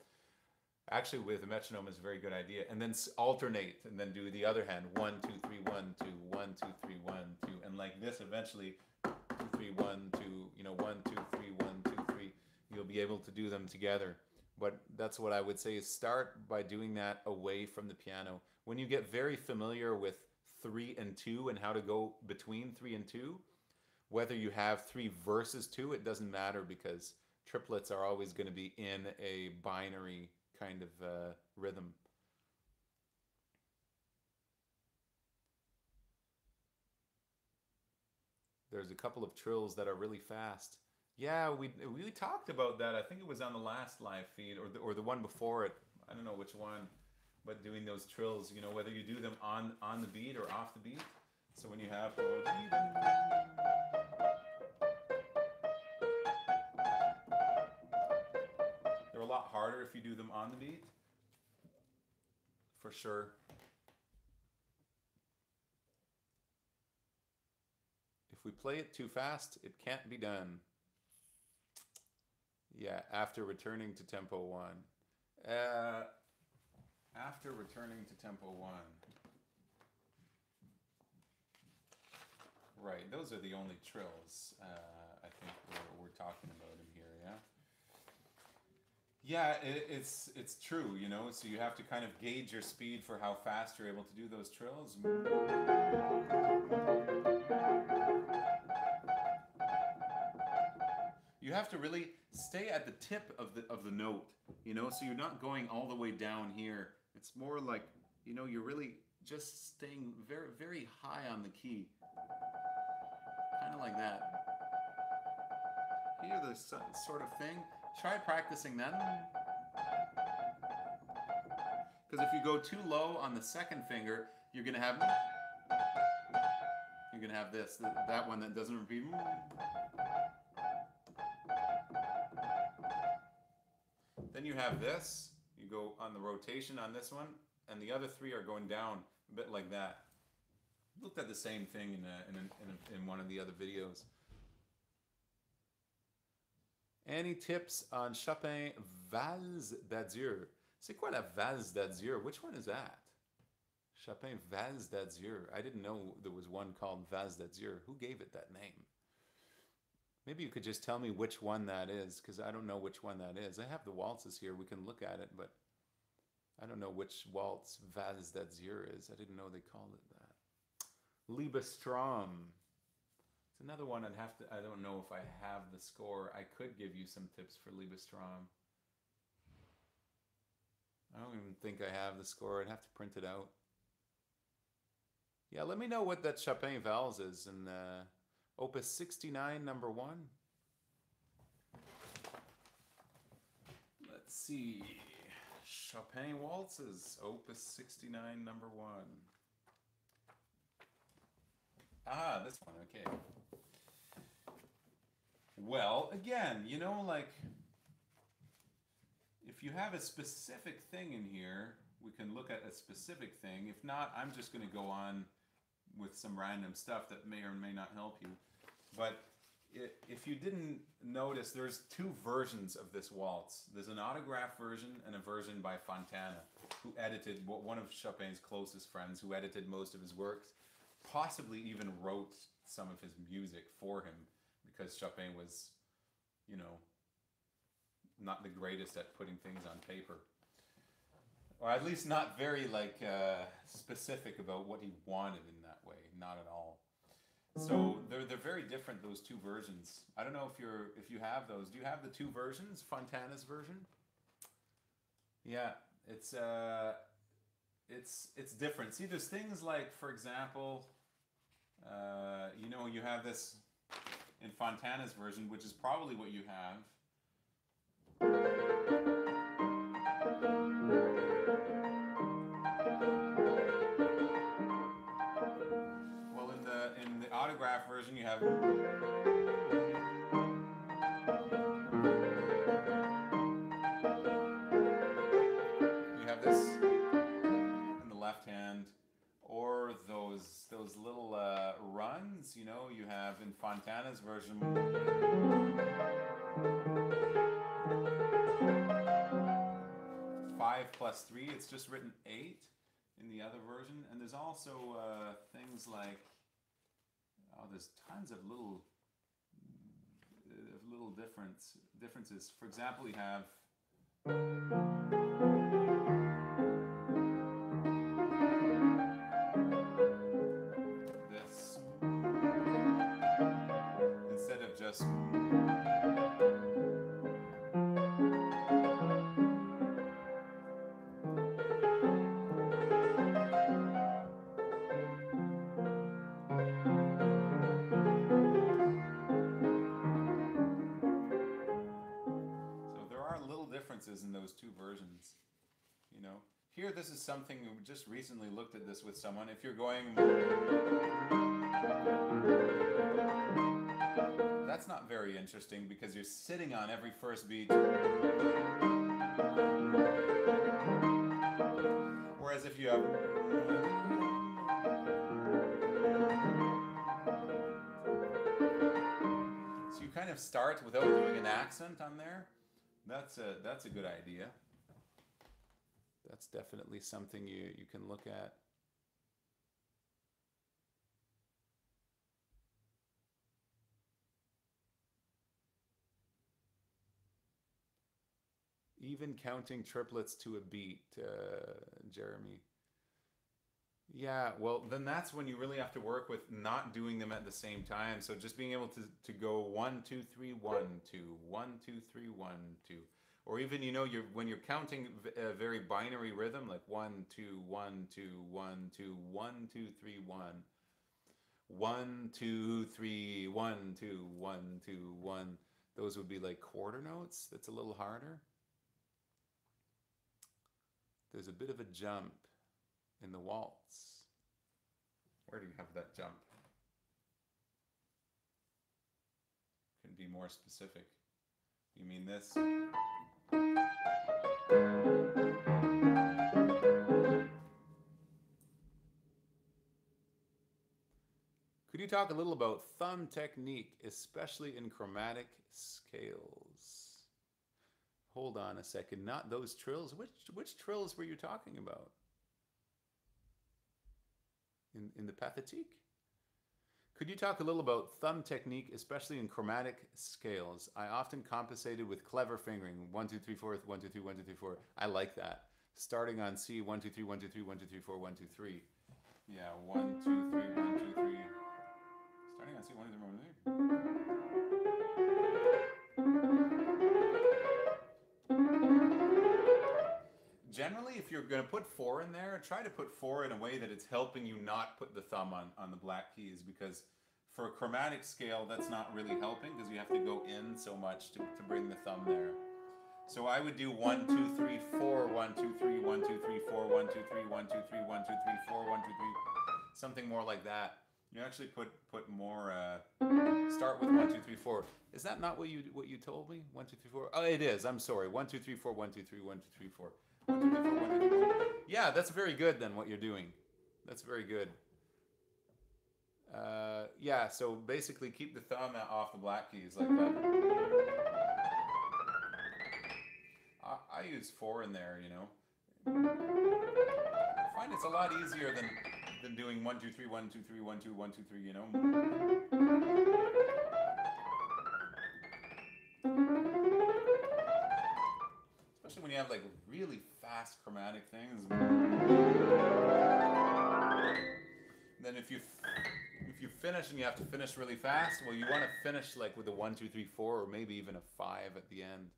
Actually, with a metronome is a very good idea. And then alternate, and then do the other hand. 1, 2, 3, 1, 2, 1, 2, 3, 1, 2, and like this. Eventually, 2, 3, 1, 2. You know, 1, 2, 3, 1, 2, 3. You'll be able to do them together. But that's what I would say is start by doing that away from the piano. When you get very familiar with 3 and 2 and how to go between 3 and 2, whether you have 3 versus 2, it doesn't matter, because triplets are always going to be in a binary kind of rhythm. There's a couple of trills that are really fast. Yeah, we talked about that. I think it was on the last live feed, or the one before it. I don't know which one. But doing those trills, you know, whether you do them on the beat or off the beat. So when you have they're a lot harder if you do them on the beat, for sure. If we play it too fast, it can't be done. Yeah, after returning to tempo 1. After returning to tempo 1. Right, those are the only trills I think we're talking about in here, yeah? Yeah, it's true, you know, so you have to kind of gauge your speed for how fast you're able to do those trills. You have to really stay at the tip of the note, you know, so you're not going all the way down here. It's more like, you know, you're really just staying very, very high on the key. Kind of like that. Hear this sort of thing? Try practicing that. Because if you go too low on the second finger, you're going to have this, that one that doesn't repeat. Then you have this. You go on the rotation on this one, and the other 3 are going down a bit like that. Looked at the same thing in one of the other videos. Any tips on Chopin Valse d'Adieu? C'est quoi la Valse d'Adieu? Which one is that? Chopin Valse d'Adieu. I didn't know there was one called Valse d'Adieu. Who gave it that name? Maybe you could just tell me which one that is, because I don't know which one that is. I have the waltzes here. We can look at it, but I don't know which waltz Was das Zier is. I didn't know they called it that. Liebestrom. It's another one I'd have to, I don't know if I have the score. I could give you some tips for Liebestrom. I don't even think I have the score. I'd have to print it out. Yeah, let me know what that Chopin Vals is in Opus 69, number 1. Let's see. Chopin Waltzes, Opus 69, number 1. Ah, this one, okay. Well, again, you know, like, if you have a specific thing in here, we can look at a specific thing. If not, I'm just going to go on with some random stuff that may or may not help you. But if you didn't notice, there's 2 versions of this waltz. There's an autograph version and a version by Fontana, who edited, one of Chopin's closest friends, who edited most of his works, possibly even wrote some of his music for him, because Chopin was, you know, not the greatest at putting things on paper. Or at least not very, like, specific about what he wanted in that way. Not at all. So they're very different, those 2 versions. I don't know if you have those. Do you have the 2 versions? Fontana's version? Yeah, it's different. See, there's things like, for example, you know, you have this in Fontana's version, which is probably what you have. Well, in the autograph version, you have this in the left hand, or those little runs. You know, you have in Fontana's version. 5 plus 3, it's just written 8 in the other version. And there's also things like, oh, there's tons of little differences. For example, you have this instead of just. In those 2 versions, you know. Here, this is something we just recently looked at this with someone. If you're going, that's not very interesting because you're sitting on every first beat. Whereas if you have, so you kind of start without doing an accent on there. That's a good idea. That's definitely something you can look at. Even counting triplets to a beat, Jeremy. Yeah, well, then that's when you really have to work with not doing them at the same time. So just being able to go 1, 2, 3, 1, 2, 1, 2, 3, 1, 2. Or even, you know, when you're counting a very binary rhythm, like 1, 2, 1, 2, 1, 2, 1, 2, 3, 1. 1, 2, 3, 1, 2, 1, 2, 1. Those would be like quarter notes. That's a little harder. There's a bit of a jump in the waltz. Where do you have that jump? Can be more specific. You mean this? Could you talk a little about thumb technique, especially in chromatic scales? Hold on a second, not those trills. Which trills were you talking about? In the Pathetique? Could you talk a little about thumb technique, especially in chromatic scales? I often compensated with clever fingering. 1, 2, 3, 4, 1, 2, 3, 1, 2, 3, 4. I like that. Starting on C, 1, 2, 3, 1, 2, 3, 1, 2, 3, 4, 1, 2, 3. Yeah, 1, 2, 3, 1, 2, 3. Starting on C, 1, 2, 3, 1, 2, 3. Generally, if you're going to put 4 in there, try to put 4 in a way that it's helping you not put the thumb on the black keys, because for a chromatic scale, that's not really helping because you have to go in so much to bring the thumb there. So I would do 1, 2, 3, 4, 1, 2, 3, 1, 2, 3, 4, 1, 2, 3, 1, 2, 3, 1, 2, 3, 4, 1, 2, 3. Something more like that. You actually put more, start with 1, 2, 3, 4. Is that not what you told me? 1, 2, 3, 4? Oh, it is. I'm sorry. 1, 2, 3, 4, 1, 2, 3, 1, 2, 3, 4. 1, 2, 3, 4, 1, 2, 3, 4. Yeah, that's very good then, what you're doing. That's very good. Yeah, so basically keep the thumb off the black keys like that. I use 4 in there, you know. I find it's a lot easier than doing 1, 2, 3, 1, 2, 3, 1, 2, 1, 2, 3, you know. Especially when you have like really fast chromatic things. Then if you finish and you have to finish really fast, well, you want to finish like with a 1, 2, 3, 4, or maybe even a 5 at the end.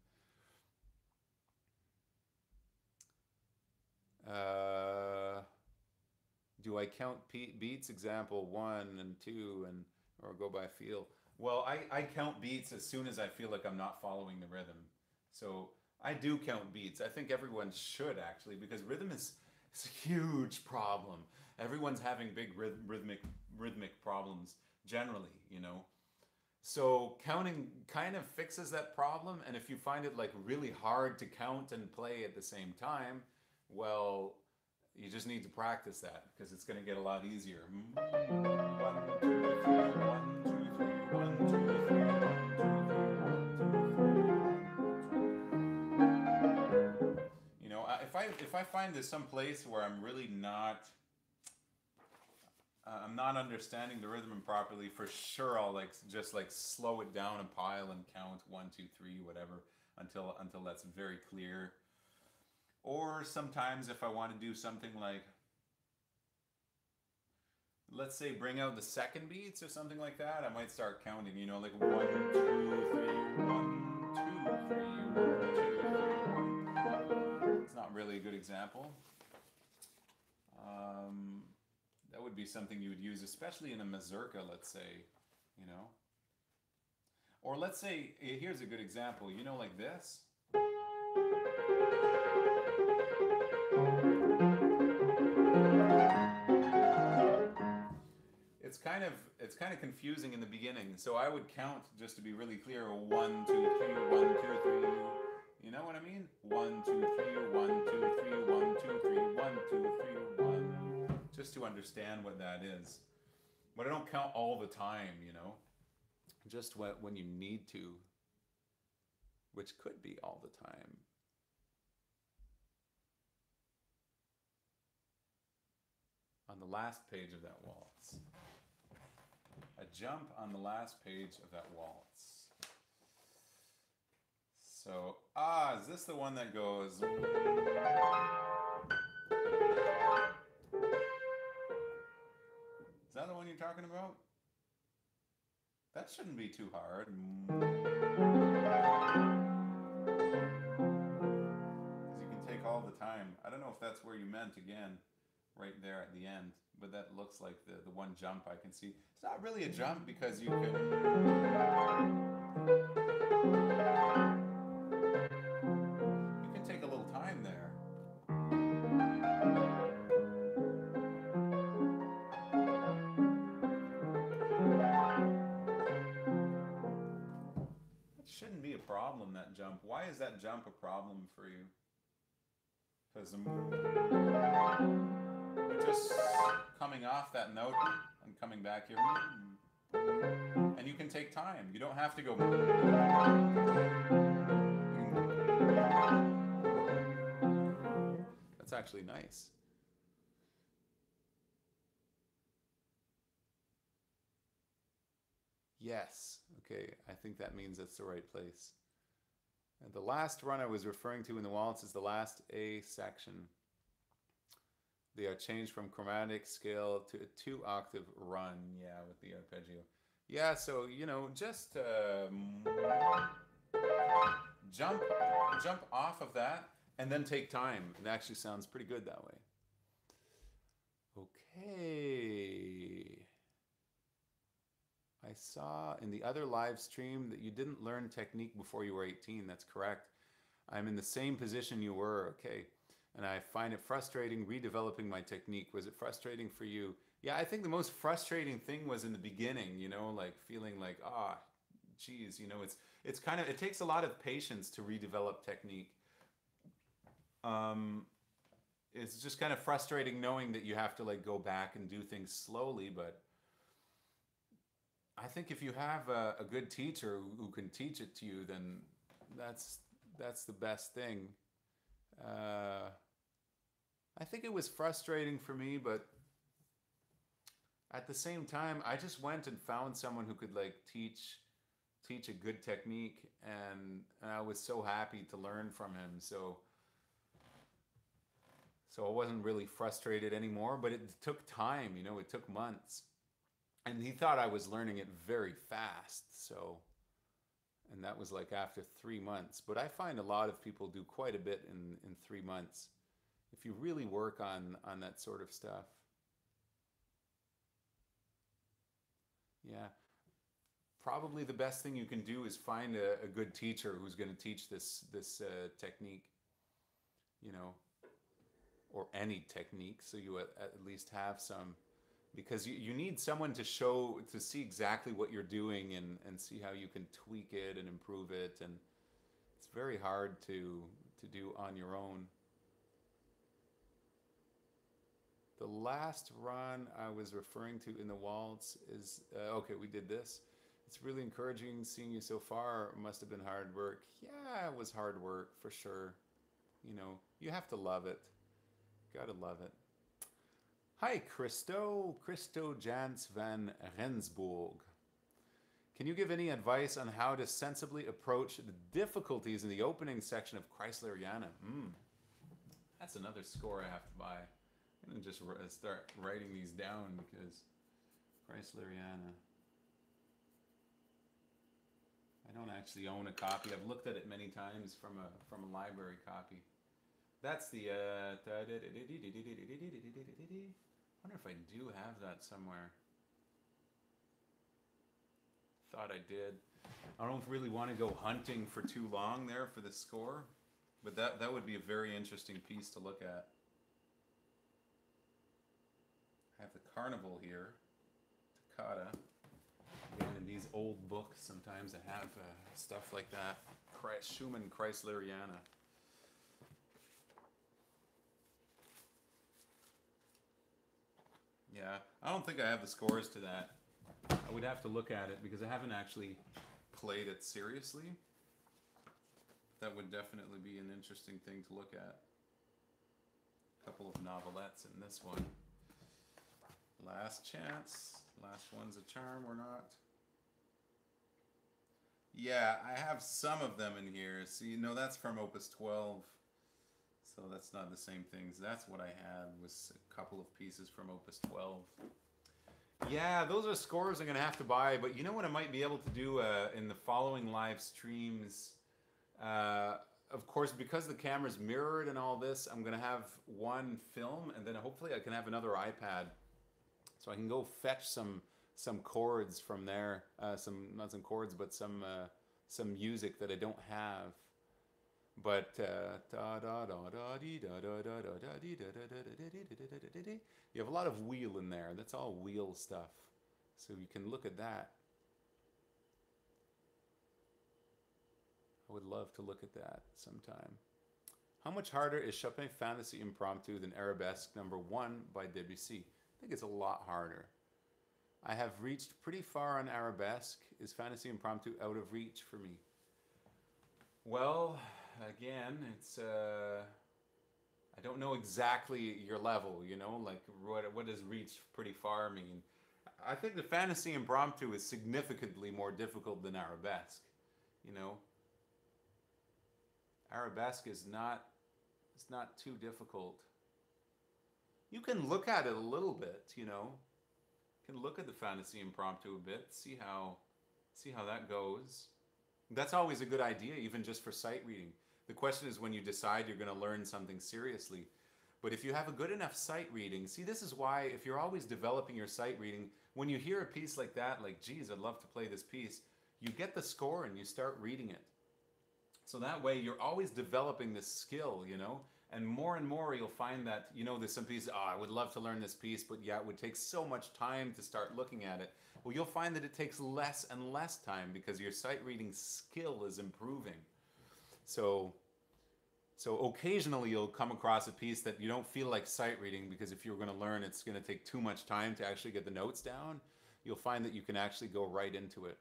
Do I count beats? Example 1 and 2, or go by feel? Well, I count beats as soon as I feel like I'm not following the rhythm. So I do count beats. I think everyone should actually, because rhythm is a huge problem. Everyone's having big rhythmic problems generally, you know. So counting kind of fixes that problem, and if you find it like really hard to count and play at the same time, well, you just need to practice that because it's going to get a lot easier. 1, 2, 3, 1, 2, 3, 1, 2, 3, 1, 2, 3, 1, 2, 3. You know, if I find there's some place where I'm really not I'm not understanding the rhythm properly, for sure I'll just slow it down a pile and count 1, 2, 3, whatever until that's very clear. Or sometimes if I want to do something like, let's say, bring out the second beats or something like that, I might start counting, you know, like 1, 2, 3, 1, 2, 3, 1, 2, 3, 1. It's not really a good example. That would be something you would use, especially in a mazurka, let's say, you know. Or let's say, here's a good example, you know, like this. It's kind of confusing in the beginning, so I would count just to be really clear. 1, 2, 3, 1, 2, 3. You know what I mean? 1, 2, 3, 1, 2, 3, 1, 2, 3, 1, 2, 3, 1. Just to understand what that is. But I don't count all the time, you know. Just when you need to, which could be all the time. On the last page of that waltz. A jump on the last page of that waltz. So, is this the one that goes... Is that the one you're talking about? That shouldn't be too hard. Because you can take all the time. I don't know if that's where you meant again, right there at the end, but that looks like the one jump I can see. It's not really a jump because you can... You can take a little time there. Shouldn't be a problem, that jump. Why is that jump a problem for you? Because you're just coming off that note and coming back here. And you can take time. You don't have to go... That's actually nice. Yes. Okay, I think that means that's the right place. And the last run I was referring to in the waltz is the last A section. They are changed from chromatic scale to a 2-octave run. Yeah, with the arpeggio. Yeah, so just jump jump off of that and then take time. It actually sounds pretty good that way. Okay. I saw in the other live stream that you didn't learn technique before you were 18. That's correct. I'm in the same position you were. Okay. And I find it frustrating redeveloping my technique. Was it frustrating for you? Yeah, I think the most frustrating thing was in the beginning, like feeling like, geez, it's kind of, it takes a lot of patience to redevelop technique. It's just kind of frustrating knowing that you have to like go back and do things slowly, but I think if you have a good teacher who can teach it to you, then that's the best thing. I think it was frustrating for me, but at the same time, I just went and found someone who could like teach a good technique, and I was so happy to learn from him. So I wasn't really frustrated anymore, but it took time, it took months. And he thought I was learning it very fast. And that was like after 3 months. But I find a lot of people do quite a bit in 3 months if you really work on that sort of stuff. Yeah. Probably the best thing you can do is find a good teacher who's going to teach this technique, you know, or any technique, so you at least have some, because you need someone to see exactly what you're doing and see how you can tweak it and improve it, and it's very hard to do on your own. The last run I was referring to in the waltz is okay. We did this. It's really encouraging seeing you so far. It must have been hard work. Yeah, it was hard work for sure. You have to love it. Gotta love it. Hi, Christo Jans van Rensburg. Can you give any advice on how to sensibly approach the difficulties in the opening section of Chrysleriana? That's another score I have to buy. I'm gonna just start writing these down because Chrysleriana. I don't actually own a copy. I've looked at it many times from a library copy. That's the. I wonder if I do have that somewhere. Thought I did. I don't really want to go hunting for too long there for the score, but that would be a very interesting piece to look at. I have the Carnival here, Toccata. Again, in these old books, sometimes I have stuff like that. Schumann Chrysleriana. Yeah, I don't think I have the scores to that. I would have to look at it because I haven't actually played it seriously. That would definitely be an interesting thing to look at. A couple of novelettes in this one. Last chance. Last one's a charm or not. Yeah, I have some of them in here. See, no, that's from Opus 12. So that's not the same things. That's what I had, was a couple of pieces from Opus 12. Yeah, those are scores I'm going to have to buy. But you know what I might be able to do in the following live streams? Of course, because the camera's mirrored and all this, I'm going to have one film, and then hopefully I can have another iPad. So I can go fetch some chords from there. Not some chords, but some music that I don't have. But you have a lot of wheel in there. That's all wheel stuff. So you can look at that. I would love to look at that sometime. How much harder is Chopin Fantasy Impromptu than Arabesque No. 1 by Debussy? I think it's a lot harder. I have reached pretty far on Arabesque. Is Fantasy Impromptu out of reach for me? Well, again, it's I don't know exactly your level, like what does reach pretty far mean? I think the fantasy impromptu is significantly more difficult than arabesque. You know, arabesque is not, it's not too difficult. You can look at it a little bit, you know. You can look at the fantasy impromptu a bit, see how that goes. That's always a good idea, even just for sight reading. The question is when you decide you're going to learn something seriously. But if you have a good enough sight reading, see, this is why if you're always developing your sight reading, when you hear a piece like that, like, geez, I'd love to play this piece, you get the score and you start reading it. So that way you're always developing this skill, you know? And more you'll find that, you know, there's some pieces, oh, I would love to learn this piece, but yeah, it would take so much time to start looking at it. Well, you'll find that it takes less and less time because your sight reading skill is improving. So occasionally you'll come across a piece that you don't feel like sight reading because if you're going to learn it's going to take too much time to actually get the notes down, you'll find that you can actually go right into it.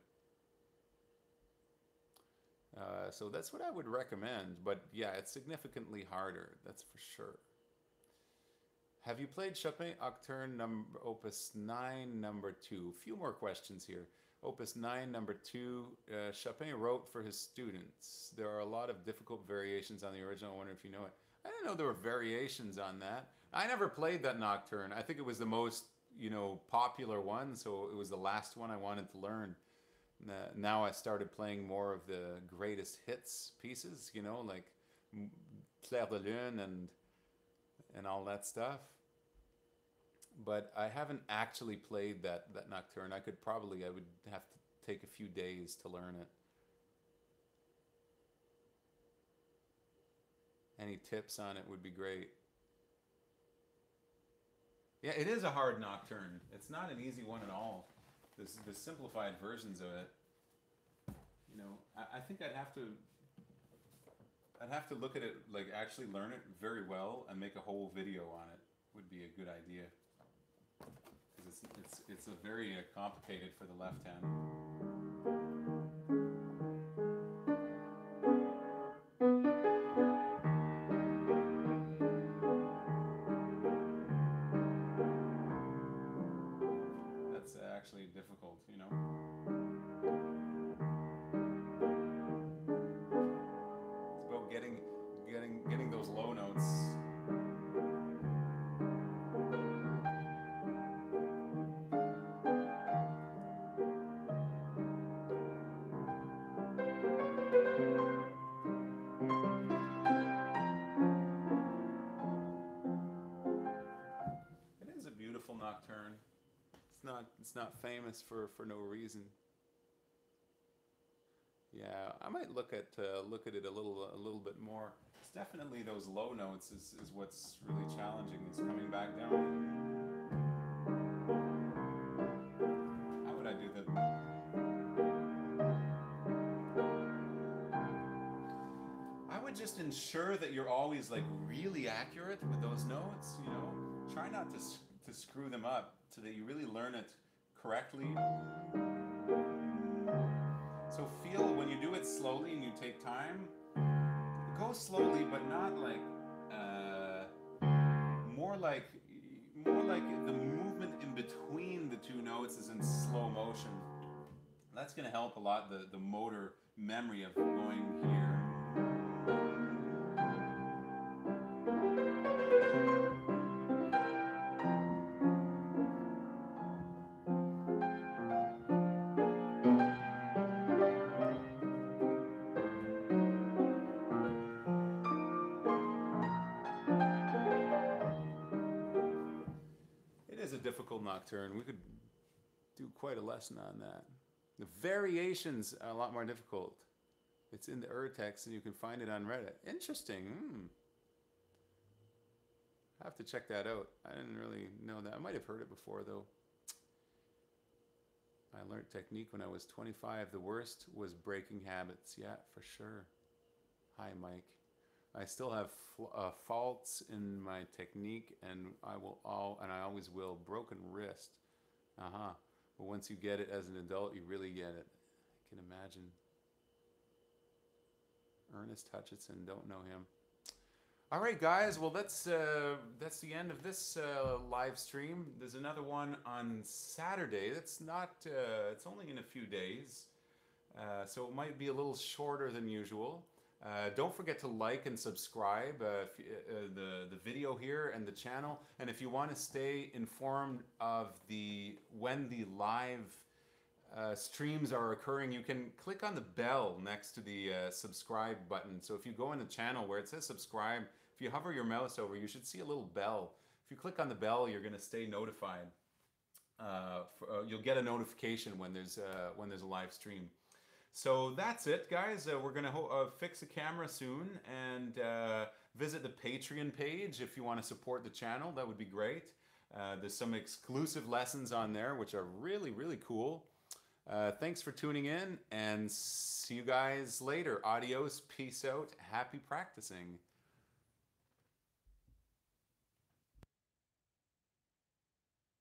So that's what I would recommend, but yeah, it's significantly harder, that's for sure. Have you played Chopin Nocturne Opus 9, number 2? A few more questions here. Opus 9, number 2, Chopin wrote for his students. There are a lot of difficult variations on the original. I wonder if you know it. I didn't know there were variations on that. I never played that Nocturne. I think it was the most, you know, popular one, so it was the last one I wanted to learn. Now I started playing more of the greatest hits pieces, you know, like Clair de Lune and all that stuff. But I haven't actually played that Nocturne. I would have to take a few days to learn it. Any tips on it would be great. Yeah, it is a hard Nocturne. It's not an easy one at all. There's simplified versions of it. You know, I think I'd have to look at it, like actually learn it very well and make a whole video on it. Would be a good idea. Because it's a very complicated for the left hand. That's actually difficult, you know. It's about getting those low notes. It is a beautiful nocturne. It's not famous for no reason. Yeah, I might look at it a little bit more. It's definitely those low notes is what's really challenging. Is coming back down. How would I do that? I would just ensure that you're always like really accurate with those notes. You know, try not to screw them up so that you really learn it correctly. So feel when you do it slowly and you take time, go slowly, but not like more like the movement in between the two notes is in slow motion. That's going to help a lot the motor memory of going here. It is a difficult nocturne. We could do quite a lesson on that. The variations are a lot more difficult. It's in the Urtext and you can find it on Reddit. Interesting. I have to check that out. I didn't really know that. I might have heard it before though. I learned technique when I was 25. The worst was breaking habits. Yeah, for sure. Hi, Mike. I still have faults in my technique, and I always will. Broken wrist. But once you get it as an adult, you really get it. I can imagine. Ernest Hutchinson, don't know him. All right, guys. Well, that's the end of this live stream. There's another one on Saturday. That's not. It's only in a few days, so it might be a little shorter than usual. Don't forget to like and subscribe the video here and the channel. And if you want to stay informed of the when the live streams are occurring, you can click on the bell next to the subscribe button. So if you go in the channel where it says subscribe, if you hover your mouse over, you should see a little bell. If you click on the bell, you're going to stay notified. You'll get a notification when there's a live stream. So that's it, guys. We're going to fix a camera soon and visit the Patreon page if you want to support the channel. That would be great. There's some exclusive lessons on there, which are really, really cool. Thanks for tuning in and see you guys later. Adios, peace out, happy practicing.